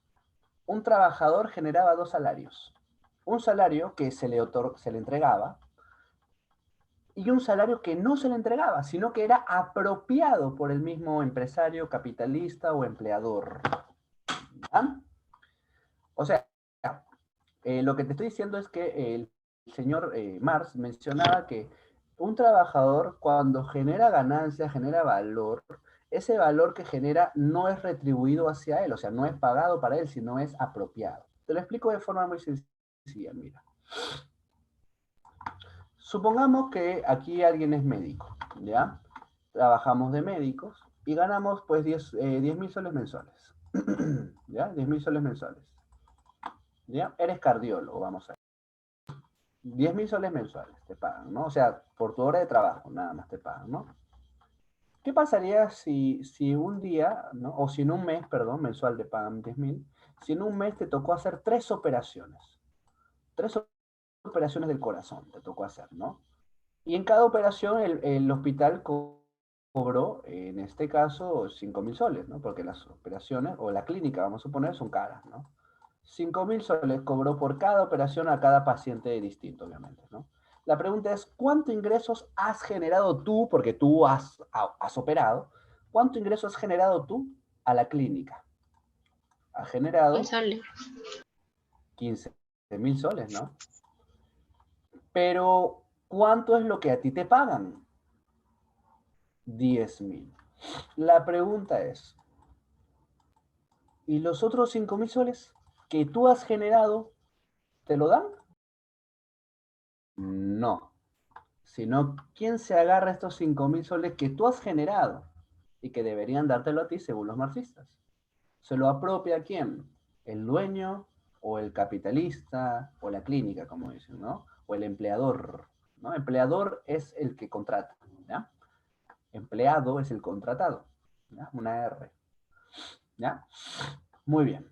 un trabajador generaba dos salarios. Un salario que se le entregaba y un salario que no se le entregaba, sino que era apropiado por el mismo empresario, capitalista o empleador. ¿Ya? O sea, lo que te estoy diciendo es que el señor Marx mencionaba que un trabajador cuando genera ganancia, genera valor, ese valor que genera no es retribuido hacia él, o sea, no es pagado para él, sino es apropiado. Te lo explico de forma muy sencilla, mira. Supongamos que aquí alguien es médico, ¿ya? Trabajamos de médicos y ganamos pues 10.000 soles mensuales, ¿ya? 10.000 soles mensuales, ¿ya? Eres cardiólogo, vamos a ver. 10.000 soles mensuales te pagan, ¿no? O sea, por tu hora de trabajo, nada más te pagan, ¿no? ¿Qué pasaría si un día, ¿no? O si en un mes, perdón, mensual te pagan 10.000, si en un mes te tocó hacer 3 operaciones? 3 operaciones del corazón te tocó hacer, ¿no? Y en cada operación el hospital cobró, en este caso, 5.000 soles, ¿no? Porque las operaciones, o la clínica, vamos a suponer, son caras, ¿no? 5.000 soles cobró por cada operación a cada paciente distinto, obviamente, ¿no? La pregunta es, ¿cuánto ingresos has generado tú, porque tú has operado, cuánto ingresos has generado tú a la clínica? Has generado 15.000 soles, ¿no? Pero, ¿cuánto es lo que a ti te pagan? 10.000. La pregunta es, ¿y los otros 5.000 soles que tú has generado, te lo dan? No. Sino, ¿quién se agarra estos 5.000 soles que tú has generado y que deberían dártelo a ti según los marxistas? ¿Se lo apropia quién? ¿El dueño o el capitalista o la clínica, como dicen, ¿no? O el empleador, ¿no? Empleador es el que contrata, ¿ya? Empleado es el contratado, ¿ya? Una R, ¿ya? Muy bien.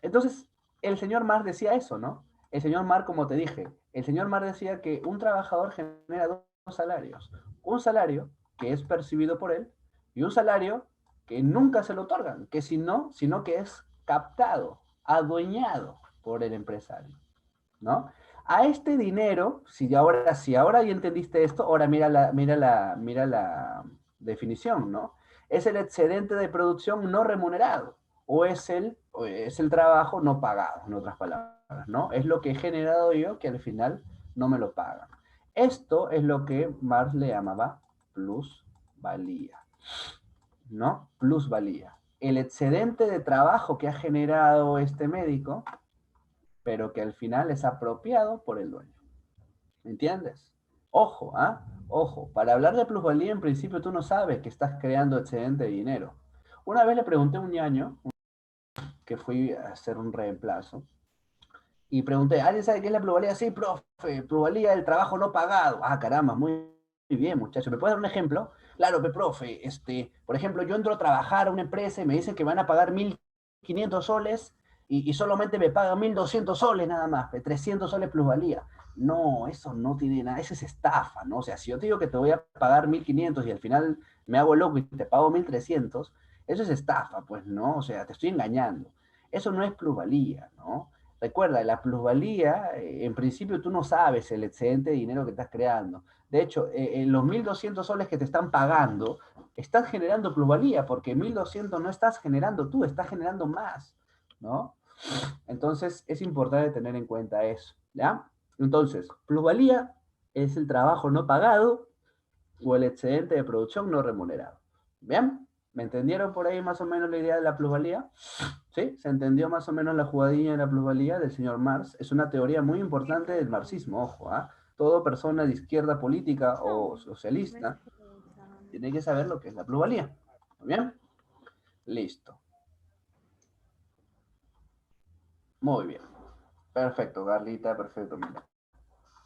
Entonces, el señor Marx decía eso, ¿no? El señor Marx, como te dije, el señor Marx decía que un trabajador genera dos salarios. Un salario que es percibido por él y un salario que nunca se lo otorgan, que sino que es captado, adueñado por el empresario, ¿no? A este dinero, si ahora ya entendiste esto, ahora mira la definición, ¿no? Es el excedente de producción no remunerado o es el Es el trabajo no pagado, en otras palabras, ¿no? Es lo que he generado yo que al final no me lo pagan. Esto es lo que Marx le llamaba plusvalía, ¿no? Plusvalía. El excedente de trabajo que ha generado este médico, pero que al final es apropiado por el dueño. ¿Me entiendes? Ojo, ¿ah? Ojo, para hablar de plusvalía en principio tú no sabes que estás creando excedente de dinero. Una vez le pregunté a un ñaño, que fui a hacer un reemplazo, y pregunté, ¿alguien sabe qué es la plusvalía? Sí, profe, plusvalía del trabajo no pagado. Ah, caramba, muy bien, muchacho. ¿Me puede dar un ejemplo? Claro, profe, por ejemplo, yo entro a trabajar a una empresa y me dicen que van a pagar 1.500 soles y solamente me pagan 1.200 soles nada más, 300 soles plusvalía. No, eso no tiene nada, eso es estafa, ¿no? O sea, si yo te digo que te voy a pagar 1.500 y al final me hago loco y te pago 1.300, eso es estafa, pues, ¿no? O sea, te estoy engañando. Eso no es plusvalía, ¿no? Recuerda, la plusvalía, en principio tú no sabes el excedente de dinero que estás creando. De hecho, en los 1.200 soles que te están pagando, estás generando plusvalía, porque 1.200 no estás generando tú, estás generando más, ¿no? Entonces, es importante tener en cuenta eso, ¿ya? Entonces, plusvalía es el trabajo no pagado o el excedente de producción no remunerado. ¿Bien? ¿Me entendieron por ahí más o menos la idea de la plusvalía? ¿Sí? ¿Se entendió más o menos la jugadilla de la plusvalía del señor Marx? Es una teoría muy importante del marxismo, ojo, ¿ah? Toda persona de izquierda política o socialista tiene que saber lo que es la plusvalía. ¿Muy bien? Listo. Muy bien. Perfecto, Carlita, perfecto. Mira.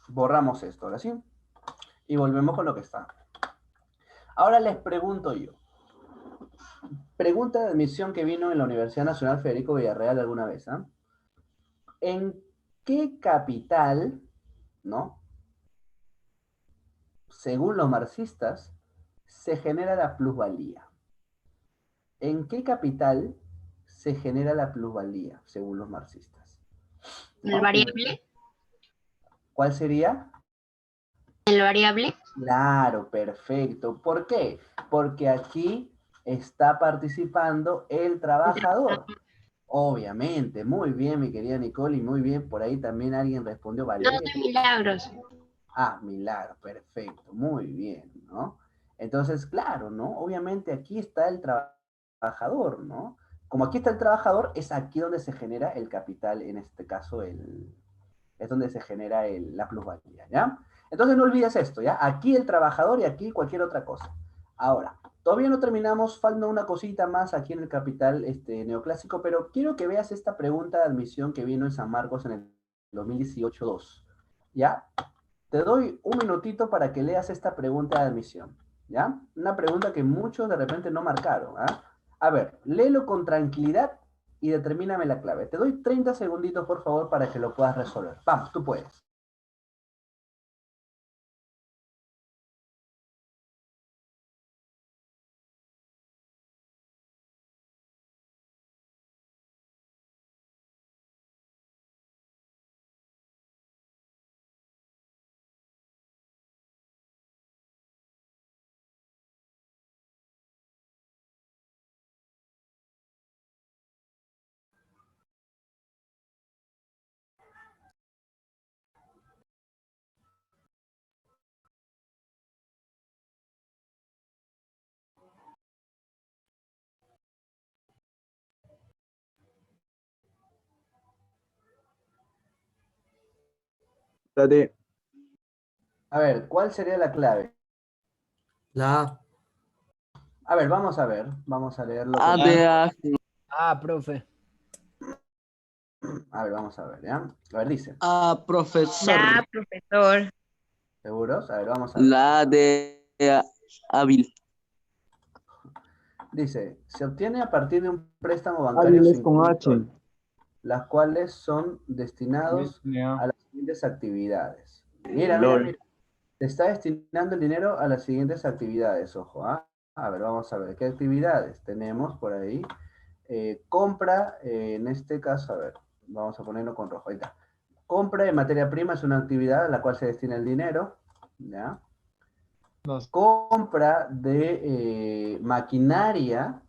Borramos esto, ¿ahora sí? Y volvemos con lo que está. Ahora les pregunto yo. Pregunta de admisión que vino en la Universidad Nacional Federico Villarreal alguna vez, ¿ah? ¿En qué capital, ¿no? Según los marxistas, se genera la plusvalía? ¿En qué capital se genera la plusvalía, según los marxistas? ¿El ¿No? variable? ¿Cuál sería? ¿El variable? Claro, perfecto. ¿Por qué? Porque aquí está participando el trabajador. Obviamente, muy bien, mi querida Nicole, y muy bien, por ahí también alguien respondió, No Valeria. de milagros. Ah, milagro, perfecto, muy bien, ¿no? Entonces, claro, ¿no? Obviamente aquí está el trabajador, ¿no? Como aquí está el trabajador, es aquí donde se genera el capital, en este caso, es donde se genera la plusvalía, ¿ya? Entonces no olvides esto, ¿ya? Aquí el trabajador y aquí cualquier otra cosa. Ahora, todavía no terminamos, falta una cosita más aquí en el capital neoclásico, pero quiero que veas esta pregunta de admisión que vino en San Marcos en el 2018-2, ¿ya? Te doy un minutito para que leas esta pregunta de admisión, ¿ya? Una pregunta que muchos de repente no marcaron, ¿ah? A ver, léelo con tranquilidad y determíname la clave. Te doy 30 segunditos, por favor, para que lo puedas resolver. Vamos, tú puedes. Espérate. A ver, ¿cuál sería la clave? La A. A ver, vamos a leerlo A con... de ágil. Ah, profe. A ver, vamos a ver, ¿ya? A ver, dice. A profesor. La, profesor. ¿Seguros? A ver, vamos a ver. La A de hábil. Dice, se obtiene a partir de un préstamo bancario Hábiles sin con control, H. las cuales son destinados a las siguientes actividades. Mira, mira, LOL. mira. Se está destinando el dinero a las siguientes actividades, ojo, ¿ah? A ver, vamos a ver, ¿qué actividades tenemos por ahí? Compra, en este caso, a ver, vamos a ponerlo con rojo, ahí está. Compra de materia prima es una actividad a la cual se destina el dinero, ¿ya? Compra de maquinaria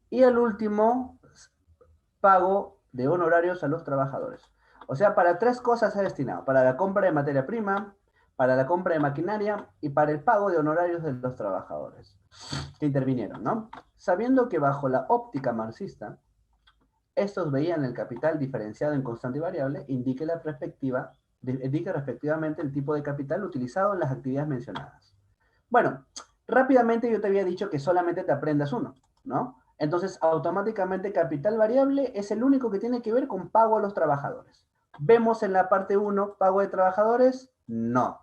y al último, pago de honorarios a los trabajadores. O sea, para tres cosas se ha destinado: para la compra de materia prima, para la compra de maquinaria y para el pago de honorarios de los trabajadores que intervinieron, ¿no? Sabiendo que bajo la óptica marxista, estos veían el capital diferenciado en constante y variable, indique respectivamente el tipo de capital utilizado en las actividades mencionadas. Bueno, rápidamente yo te había dicho que solamente te aprendas uno, ¿no? Entonces, automáticamente capital variable es el único que tiene que ver con pago a los trabajadores. ¿Vemos en la parte 1 pago de trabajadores? No.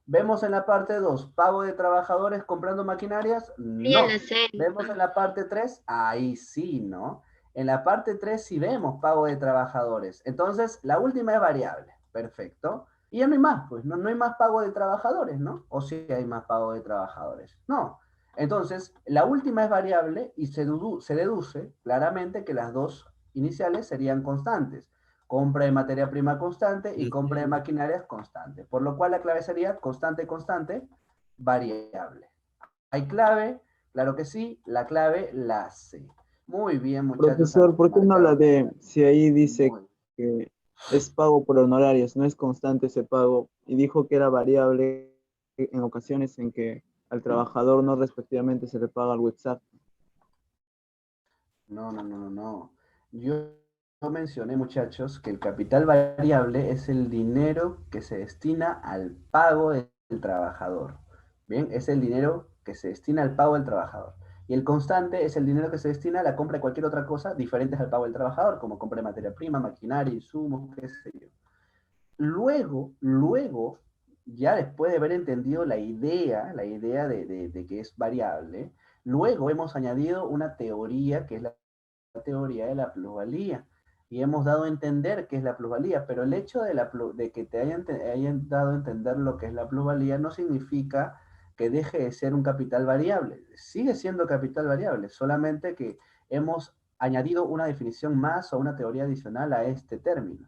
¿Vemos en la parte 2 pago de trabajadores comprando maquinarias? Sí, en No. la serie. ¿Vemos en la parte 3? Ahí sí, ¿no? En la parte 3 sí vemos pago de trabajadores. Entonces, la última es variable. Perfecto. Y ya no hay más, pues, no hay más pago de trabajadores, ¿no? O sí hay más pago de trabajadores. No. Entonces, la última es variable y se deduce claramente que las dos iniciales serían constantes. Compra de materia prima constante y compra de maquinarias constante. Por lo cual la clave sería constante, constante, variable. ¿Hay clave? Claro que sí. La clave la C. Muy bien, muchachos. Profesor, ¿por qué no habla Marcado. de si ahí dice Muy que es pago por honorarios, no es constante ese pago? Y dijo que era variable en ocasiones en que al trabajador no respectivamente se le paga al WhatsApp. No. Yo mencioné, muchachos, que el capital variable es el dinero que se destina al pago del trabajador. Bien, es el dinero que se destina al pago del trabajador. Y el constante es el dinero que se destina a la compra de cualquier otra cosa diferente al pago del trabajador, como compra de materia prima, maquinaria, insumos, qué sé yo. Luego, ya después de haber entendido la idea de que es variable, luego hemos añadido una teoría que es la teoría de la plusvalía. Y hemos dado a entender qué es la plusvalía, pero el hecho de que hayan dado a entender lo que es la plusvalía no significa que deje de ser un capital variable. Sigue siendo capital variable, solamente que hemos añadido una definición más o una teoría adicional a este término.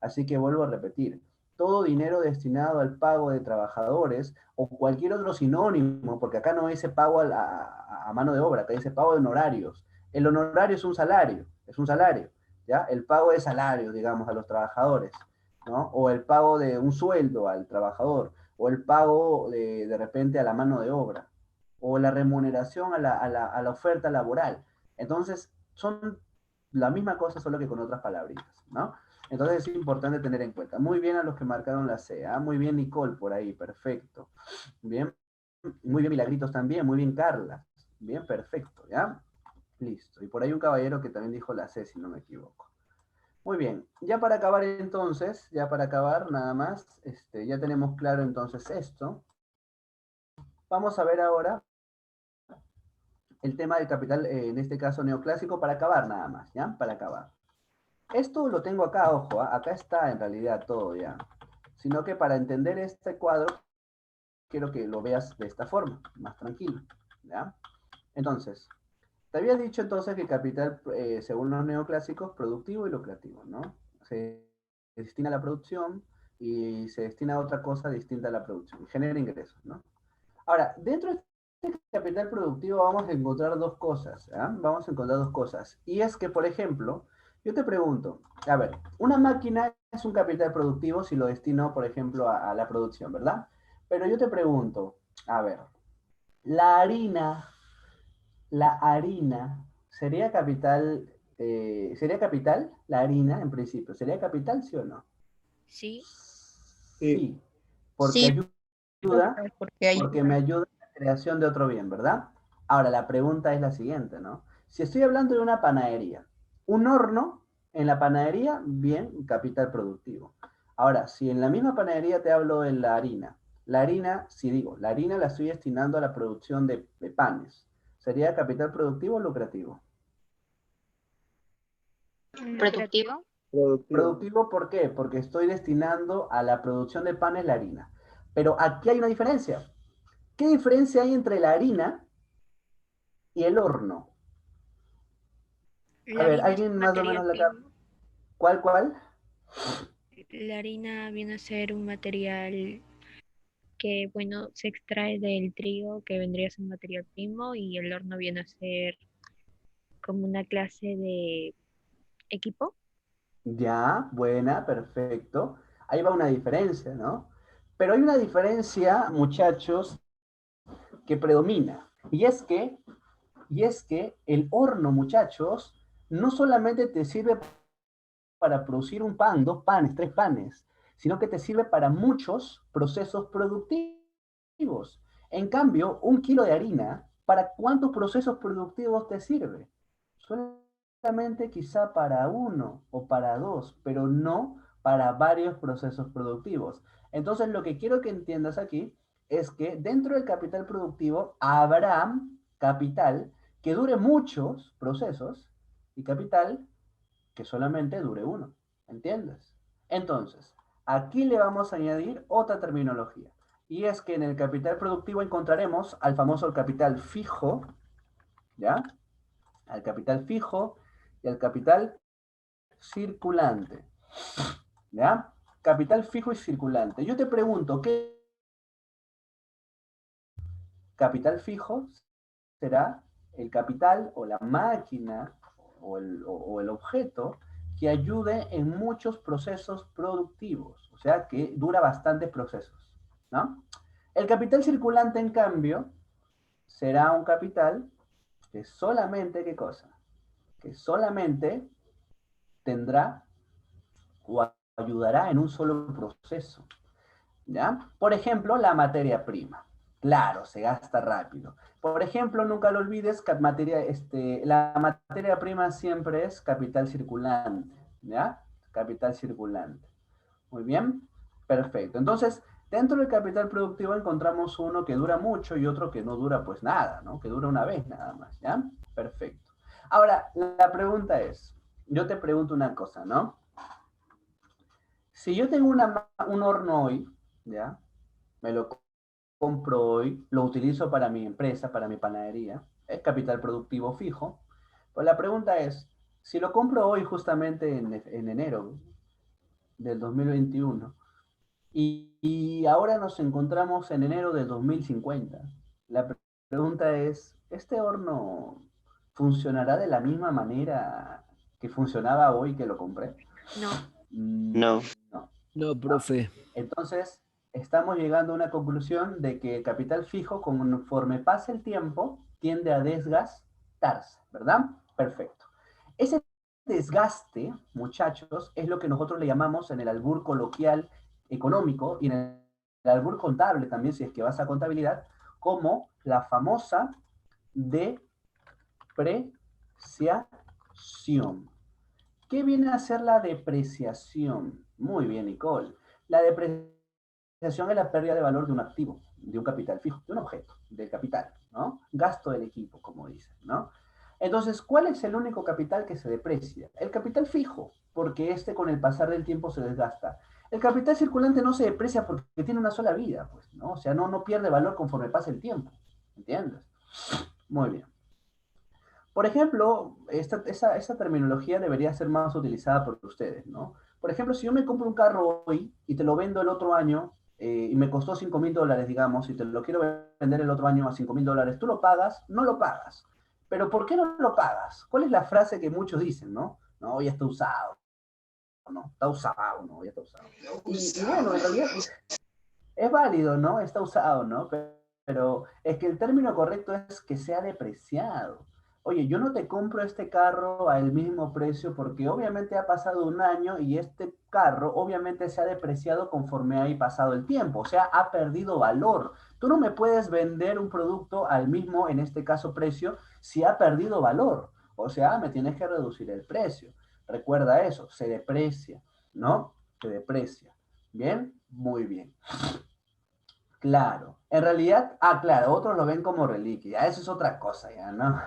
Así que vuelvo a repetir, todo dinero destinado al pago de trabajadores o cualquier otro sinónimo, porque acá no dice pago a mano de obra, acá dice pago de honorarios. El honorario es un salario, ¿ya? El pago de salario, digamos, a los trabajadores, ¿no? O el pago de un sueldo al trabajador, o el pago de repente a la mano de obra, o la remuneración a la oferta laboral. Entonces, son la misma cosa, solo que con otras palabritas, ¿no? Entonces es importante tener en cuenta. Muy bien a los que marcaron la C, ¿ah? Muy bien Nicole por ahí, perfecto. Bien, muy bien Milagritos también, muy bien Carla. Bien, perfecto, ¿ya? Listo. Y por ahí un caballero que también dijo la C, si no me equivoco. Muy bien. Ya para acabar entonces, ya para acabar nada más, ya tenemos claro entonces esto. Vamos a ver ahora el tema del capital, en este caso neoclásico, para acabar nada más, ¿ya? Para acabar. Esto lo tengo acá, ojo, ¿ah? Acá está en realidad todo ya. Sino que para entender este cuadro, quiero que lo veas de esta forma, más tranquilo, ¿ya? Entonces, te había dicho entonces que capital, según los neoclásicos, productivo y lucrativo, ¿no? Se destina a la producción y se destina a otra cosa distinta a la producción, y genera ingresos, ¿no? Ahora, dentro de este capital productivo vamos a encontrar dos cosas, ¿eh? Vamos a encontrar dos cosas. Y es que, por ejemplo, yo te pregunto, a ver, una máquina es un capital productivo si lo destino, por ejemplo, a la producción, ¿verdad? Pero yo te pregunto, a ver, la harina la harina, ¿sería capital la harina en principio? ¿Sería capital, sí o no? Sí. Sí, Sí, porque Sí, ayuda, porque hay porque me ayuda en la creación de otro bien, ¿verdad? Ahora, la pregunta es la siguiente, ¿no? Si estoy hablando de una panadería, un horno en la panadería, bien, capital productivo. Ahora, si en la misma panadería te hablo de la harina, si digo, la harina la estoy destinando a la producción de panes, ¿sería capital productivo o lucrativo? productivo. productivo. Productivo, ¿por qué? Porque estoy destinando a la producción de panes la harina. Pero aquí hay una diferencia. ¿Qué diferencia hay entre la harina y el horno? A La ver, harina es ¿alguien un más o material menos la primo. ¿Cuál? La harina viene a ser un material que, bueno, se extrae del trigo, que vendría a ser un material primo, y el horno viene a ser como una clase de equipo. Ya, buena, perfecto. Ahí va una diferencia, ¿no? Pero hay una diferencia, muchachos, que predomina. Y es que el horno, muchachos, no solamente te sirve para producir un pan, 2 panes, 3 panes, sino que te sirve para muchos procesos productivos. En cambio, 1 kilo de harina, ¿para cuántos procesos productivos te sirve? Solamente quizá para uno o para dos, pero no para varios procesos productivos. Entonces, lo que quiero que entiendas aquí es que dentro del capital productivo habrá capital que dure muchos procesos y capital que solamente dure uno. ¿Entiendes? Entonces, aquí le vamos a añadir otra terminología. Y es que en el capital productivo encontraremos al famoso capital fijo, ¿ya? Al capital fijo y al capital circulante, ¿ya? Capital fijo y circulante. Yo te pregunto, ¿qué capital fijo será el capital o la máquina o el objeto que ayude en muchos procesos productivos, o sea, que dura bastantes procesos, ¿no? El capital circulante, en cambio, será un capital que solamente, ¿qué cosa? Que solamente tendrá o ayudará en un solo proceso, ¿ya? Por ejemplo, la materia prima. Claro, se gasta rápido. Por ejemplo, nunca lo olvides, que la materia prima siempre es capital circulante, ¿ya? Capital circulante. Muy bien, perfecto. Entonces, dentro del capital productivo encontramos uno que dura mucho y otro que no dura pues nada, ¿no? Que dura una vez nada más, ¿ya? Perfecto. Ahora, la pregunta es, yo te pregunto una cosa, ¿no? Si yo tengo un horno hoy, ¿ya? Me lo compro hoy, lo utilizo para mi empresa, para mi panadería, es capital productivo fijo. Pues la pregunta es, si lo compro hoy justamente en enero del 2021 y ahora nos encontramos en enero del 2050, la pregunta es, ¿este horno funcionará de la misma manera que funcionaba hoy que lo compré? No. No. No. No, profe. Entonces, estamos llegando a una conclusión de que el capital fijo, conforme pasa el tiempo, tiende a desgastarse, ¿verdad? Perfecto. Ese desgaste, muchachos, es lo que nosotros le llamamos en el albur coloquial económico y en el albur contable también, si es que vas a contabilidad, como la famosa depreciación. ¿Qué viene a ser la depreciación? Muy bien, Nicole. La depreciación es la pérdida de valor de un activo, de un capital fijo, de un objeto, del capital, ¿no? Gasto del equipo, como dicen, ¿no? Entonces, ¿cuál es el único capital que se deprecia? El capital fijo, porque este con el pasar del tiempo se desgasta. El capital circulante no se deprecia porque tiene una sola vida, pues, ¿no? O sea, no pierde valor conforme pasa el tiempo, ¿entiendes? Muy bien. Por ejemplo, esa terminología debería ser más utilizada por ustedes, ¿no? Por ejemplo, si yo me compro un carro hoy y te lo vendo el otro año y me costó $5.000, digamos, y te lo quiero vender el otro año a $5.000, ¿tú lo pagas? No lo pagas. Pero ¿por qué no lo pagas? ¿Cuál es la frase que muchos dicen, no? No, ya está usado. No, está usado, no, ya está usado. Y bueno, en realidad es válido, ¿no? Está usado, ¿no? Pero es que el término correcto es que sea depreciado. Oye, yo no te compro este carro al mismo precio porque obviamente ha pasado un año y este carro obviamente se ha depreciado conforme ha pasado el tiempo, o sea, ha perdido valor. Tú no me puedes vender un producto al mismo, en este caso, precio, si ha perdido valor. O sea, me tienes que reducir el precio. Recuerda eso, se deprecia, ¿no? Se deprecia. ¿Bien? Muy bien. Claro, en realidad, claro, otros lo ven como reliquia, eso es otra cosa ya, ¿no?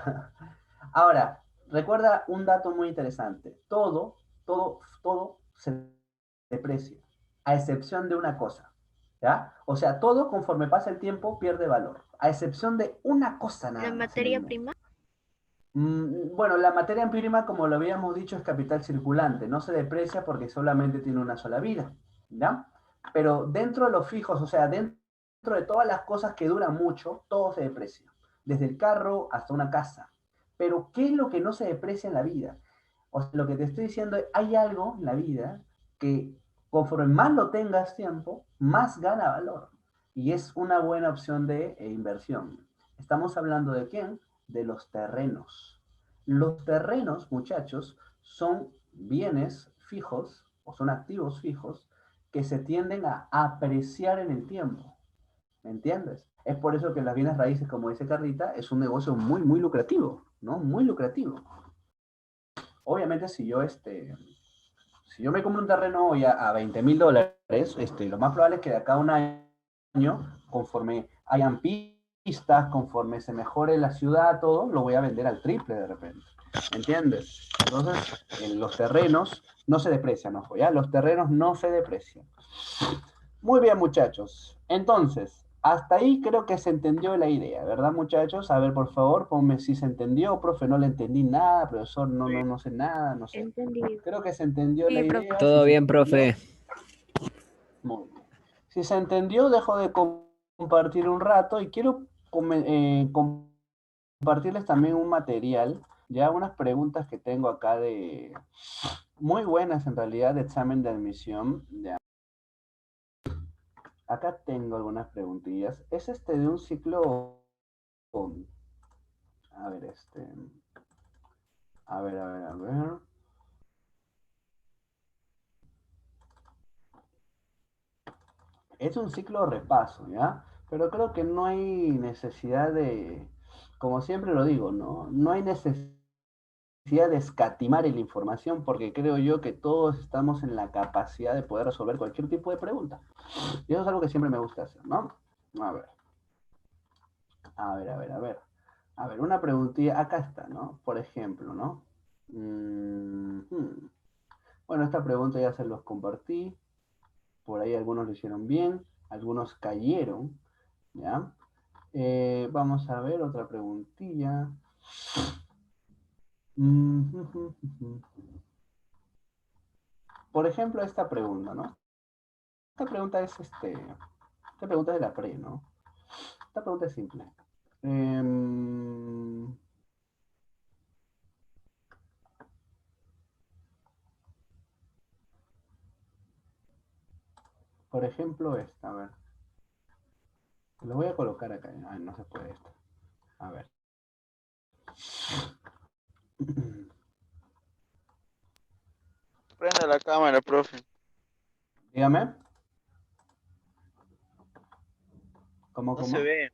Ahora, recuerda un dato muy interesante, todo se deprecia, a excepción de una cosa, ¿ya? O sea, todo conforme pasa el tiempo pierde valor, a excepción de una cosa La nada más en el materia mundo. prima. Bueno, la materia prima, como lo habíamos dicho, es capital circulante, no se deprecia porque solamente tiene una sola vida, ¿ya? Pero dentro de los fijos, o sea, dentro de todas las cosas que duran mucho, todo se deprecia, desde el carro hasta una casa. Pero, ¿qué es lo que no se deprecia en la vida? O sea, lo que te estoy diciendo es, hay algo en la vida que conforme más lo tengas tiempo, más gana valor. Y es una buena opción de inversión. ¿Estamos hablando de quién? De los terrenos. Los terrenos, muchachos, son bienes fijos o son activos fijos que se tienden a apreciar en el tiempo. ¿Me entiendes? Es por eso que las bienes raíces, como dice Carlita, es un negocio muy, muy lucrativo, ¿no? Muy lucrativo. Obviamente, si yo me compro un terreno hoy a $20,000, lo más probable es que de acá a un año, conforme hayan pistas, conforme se mejore la ciudad, todo, lo voy a vender al triple de repente. ¿Entiendes? Entonces, los terrenos no se deprecian, ojo, ¿ya? Los terrenos no se deprecian. Muy bien, muchachos. Entonces, hasta ahí creo que se entendió la idea, ¿verdad, muchachos? A ver, por favor, ponme si se entendió, profe, no le entendí nada, profesor, no sé nada, no sé. Entendido. Creo que se entendió la Sí, profe. idea. Si Todo se bien, entendió, profe. muy bien. Si se entendió, dejo de compartir un rato y quiero compartirles también un material, ya unas preguntas que tengo acá de muy buenas en realidad de examen de admisión. Ya. Acá tengo algunas preguntillas. Es de un ciclo. A ver, a ver. Es un ciclo repaso, ¿ya? Pero creo que no hay necesidad de, como siempre lo digo, ¿no? No hay necesidad de escatimar en la información porque creo yo que todos estamos en la capacidad de poder resolver cualquier tipo de pregunta. Y eso es algo que siempre me gusta hacer, ¿no? A ver, a ver. A ver, una preguntilla, acá está, ¿no? Por ejemplo, ¿no? Bueno, esta pregunta ya se los compartí. Por ahí algunos lo hicieron bien, algunos cayeron, ¿ya? Vamos a ver otra preguntilla. Por ejemplo, esta pregunta, ¿no? Esta pregunta es esta pregunta es de la pre, ¿no? Esta pregunta es simple. Por ejemplo, esta, a ver. Lo voy a colocar acá. Ay, no se puede esto. A ver. Prende la cámara, profe. Dígame. ¿Cómo, No se cómo? ve.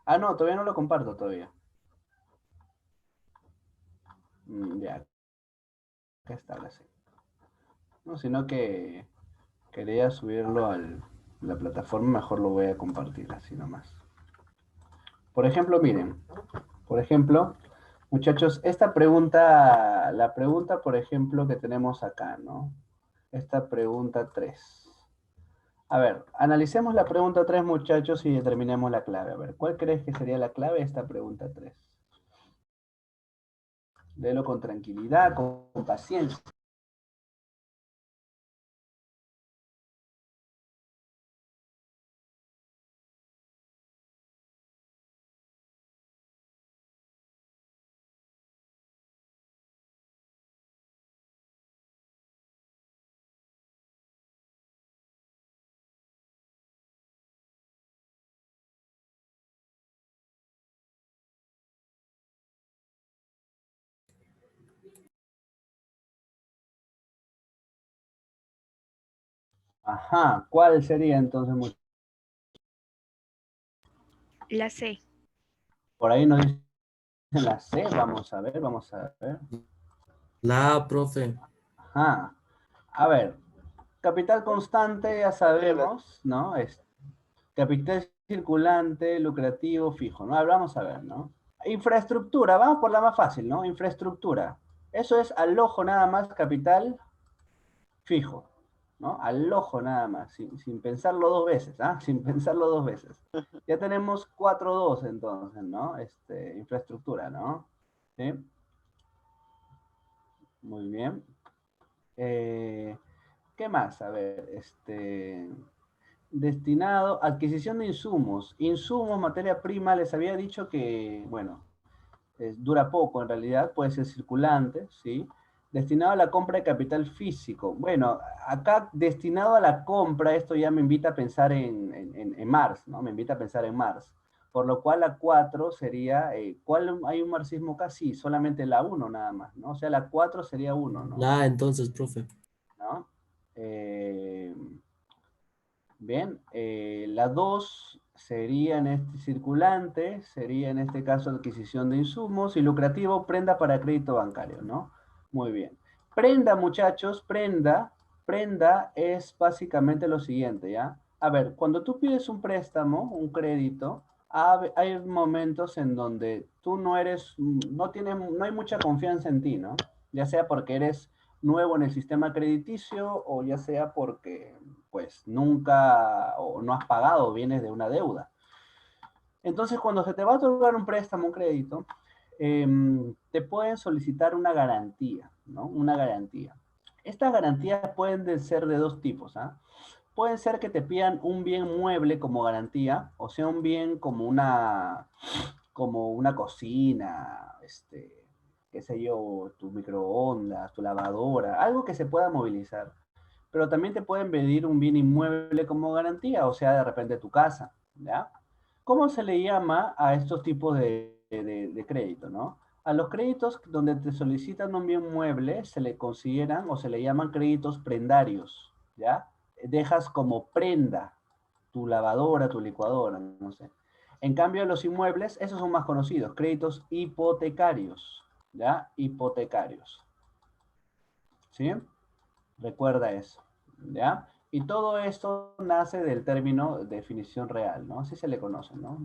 Ah, no, todavía no lo comparto todavía. Ya, acá está, ahora sí. No, sino que quería subirlo a la plataforma, mejor lo voy a compartir así nomás. Por ejemplo, miren, por ejemplo, muchachos, esta pregunta, la pregunta, por ejemplo, que tenemos acá, ¿no? Esta pregunta 3. A ver, analicemos la pregunta 3, muchachos, y determinemos la clave. A ver, ¿cuál crees que sería la clave de esta pregunta 3? Léelo con tranquilidad, con paciencia. Ajá, ¿cuál sería entonces, muchachos? La C. Por ahí nos dicen la C, vamos a ver, vamos a ver. La A, profe. Ajá. A ver, capital constante, ya sabemos, ¿no? Es capital circulante, lucrativo, fijo, ¿no? Vamos a ver, ¿no? Infraestructura, vamos por la más fácil, ¿no? Infraestructura. Eso es al ojo nada más capital fijo, ¿no? Al ojo nada más, sin pensarlo dos veces, ¿ah? Sin pensarlo dos veces. Ya tenemos 4-2 entonces, ¿no? Infraestructura, ¿no? ¿Sí? Muy bien. ¿Qué más? A ver, destinado a adquisición de insumos. Insumos, materia prima, les había dicho que, bueno, dura poco en realidad, puede ser circulante, ¿sí? Destinado a la compra de capital físico. Bueno, acá destinado a la compra, esto ya me invita a pensar en Mars, ¿no? Me invita a pensar en Mars. Por lo cual la 4 sería, ¿cuál hay un marxismo casi? Solamente la uno nada más, ¿no? O sea, la 4 sería uno, ¿no? La entonces, profe. ¿No? Bien, la 2 sería en este circulante, sería en este caso adquisición de insumos y lucrativo, prenda para crédito bancario, ¿no? Muy bien. Prenda, muchachos, prenda es básicamente lo siguiente, ¿ya? A ver, cuando tú pides un préstamo, un crédito, hay momentos en donde tú no eres, no hay mucha confianza en ti, ¿no? Ya sea porque eres nuevo en el sistema crediticio o ya sea porque pues nunca o no has pagado, vienes de una deuda. Entonces, cuando se te va a otorgar un préstamo, un crédito, te pueden solicitar una garantía, ¿no? Una garantía. Estas garantías pueden ser de dos tipos, ¿ah? Pueden ser que te pidan un bien mueble como garantía, o sea, un bien como una cocina, qué sé yo, tu microondas, tu lavadora, algo que se pueda movilizar. Pero también te pueden pedir un bien inmueble como garantía, o sea, de repente tu casa, ¿ya? ¿Cómo se le llama a estos tipos de crédito, no? A los créditos donde te solicitan un bien mueble se le consideran o se le llaman créditos prendarios, ¿ya? Dejas como prenda tu lavadora, tu licuadora, no sé. En cambio, los inmuebles, esos son más conocidos, créditos hipotecarios, ¿ya? Hipotecarios, ¿sí? Recuerda eso, ¿ya? Y todo esto nace del término definición real, ¿no? Así se le conoce, ¿no?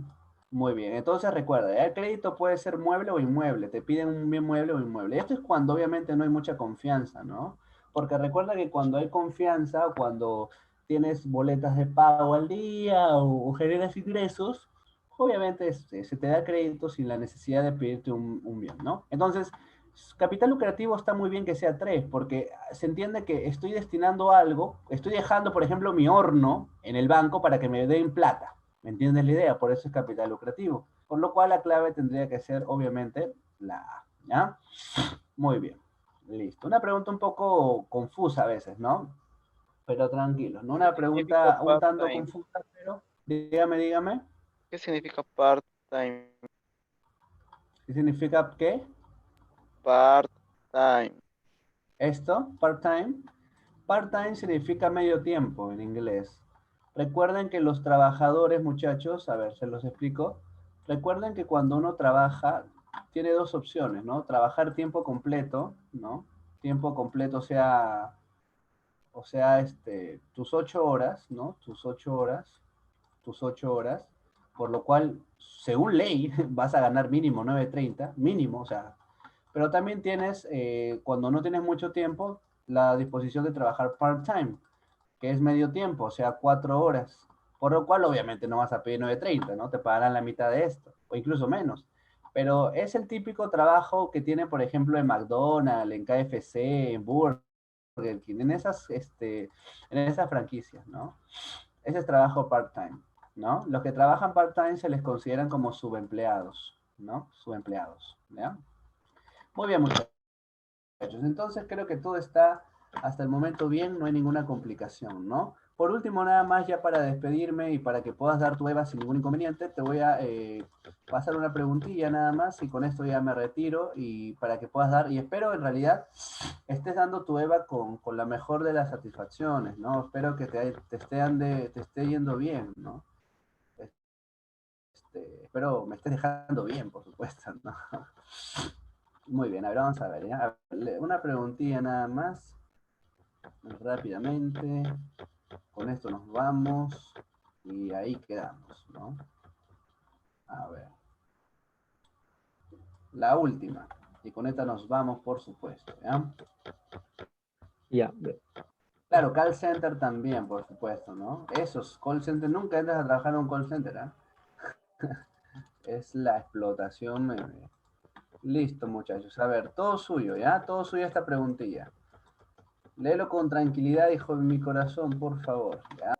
Muy bien, entonces recuerda, ¿ya? El crédito puede ser mueble o inmueble, te piden un bien mueble o inmueble. Esto es cuando obviamente no hay mucha confianza, ¿no? Porque recuerda que cuando hay confianza, cuando tienes boletas de pago al día o generas ingresos, obviamente se te da crédito sin la necesidad de pedirte un bien, ¿no? Entonces, capital lucrativo está muy bien que sea 3, porque se entiende que estoy destinando algo, estoy dejando, por ejemplo, mi horno en el banco para que me den plata. ¿Me entiendes la idea? Por eso es capital lucrativo. Por lo cual la clave tendría que ser, obviamente, la A. ¿Ya? Muy bien. Listo. Una pregunta un poco confusa a veces, ¿no? Pero tranquilo, ¿no? Una Significa pregunta un tanto part-time. confusa, pero dígame. ¿Qué significa part-time? ¿Qué significa qué? Part-time. Esto, part-time. Part-time significa medio tiempo en inglés. Recuerden que los trabajadores, muchachos, a ver, se los explico. Recuerden que cuando uno trabaja, tiene dos opciones, ¿no? Trabajar tiempo completo, ¿no? Tiempo completo, tus 8 horas, ¿no? tus ocho horas, por lo cual, según ley, vas a ganar mínimo 9.30, mínimo, o sea, pero también tienes, cuando no tienes mucho tiempo, la disposición de trabajar part-time, que es medio tiempo, o sea, 4 horas. Por lo cual, obviamente, no vas a pedir 9.30, ¿no? Te pagarán la mitad de esto, o incluso menos. Pero es el típico trabajo que tiene, por ejemplo, en McDonald's, en KFC, en Burger King, en esas franquicias, ¿no? Ese es trabajo part-time, ¿no? Los que trabajan part-time se les consideran como subempleados, ¿no? Subempleados, ¿ya? Muy bien, muchachos. Entonces creo que todo está hasta el momento bien, no hay ninguna complicación, ¿no? Por último, nada más ya para despedirme y para que puedas dar tu EVA sin ningún inconveniente, te voy a pasar una preguntilla nada más y con esto ya me retiro y para que puedas dar, y espero en realidad estés dando tu EVA con la mejor de las satisfacciones, ¿no? Espero que te esté yendo bien, ¿no? Espero me estés dejando bien, por supuesto, ¿no? Muy bien, a ver, vamos a ver, ¿ya? A ver, una preguntilla nada más, rápidamente. Con esto nos vamos y ahí quedamos, ¿no? A ver, la última. Y con esta nos vamos, por supuesto, ¿ya? Ya. Claro, call center también, por supuesto, ¿no? Esos call center, nunca entras a trabajar en un call center, ¿ah? Es la explotación. Listo, muchachos. A ver, todo suyo, ¿ya? Todo suyo esta preguntilla. Léelo con tranquilidad, hijo de mi corazón, por favor, ¿ya?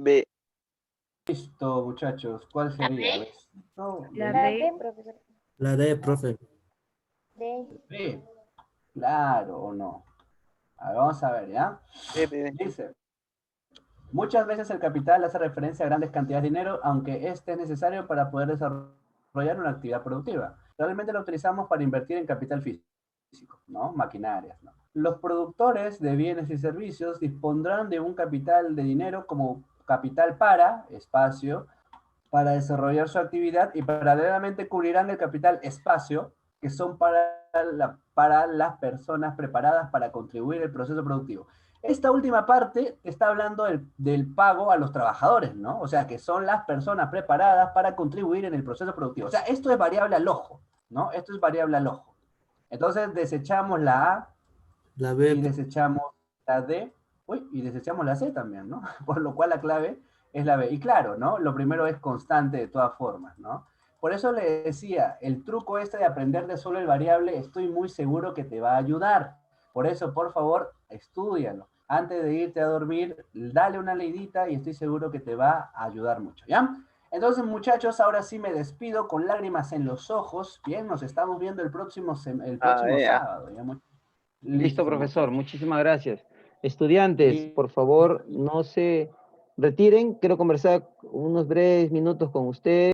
B. Listo, muchachos. ¿Cuál sería? B. No, La La B. D, profesor. La D, profe. D. B. Claro o no. A ver, vamos a ver, ¿ya? B, B. Dice, muchas veces el capital hace referencia a grandes cantidades de dinero, aunque este es necesario para poder desarrollar una actividad productiva. Realmente lo utilizamos para invertir en capital físico, ¿no? Maquinarias, ¿no? Los productores de bienes y servicios dispondrán de un capital de dinero como capital para, espacio, para desarrollar su actividad y paralelamente cubrirán el capital espacio, que son para las personas preparadas para contribuir al proceso productivo. Esta última parte está hablando del pago a los trabajadores, ¿no? O sea, que son las personas preparadas para contribuir en el proceso productivo. O sea, esto es variable al ojo, ¿no? Esto es variable al ojo. Entonces desechamos la A La B, y desechamos la D, y desechamos la C también, ¿no? Por lo cual la clave es la B. Y claro, ¿no? Lo primero es constante de todas formas, ¿no? Por eso le decía, el truco este de aprender de solo el variable, estoy muy seguro que te va a ayudar. Por eso, por favor, estúdialo. Antes de irte a dormir, dale una leidita y estoy seguro que te va a ayudar mucho, ¿ya? Entonces, muchachos, ahora sí me despido con lágrimas en los ojos. Bien, nos estamos viendo el próximo ya. sábado. ¿Ya? Listo, profesor. muchachos. Muchísimas gracias. Estudiantes, por favor, no se retiren. Quiero conversar unos breves minutos con usted.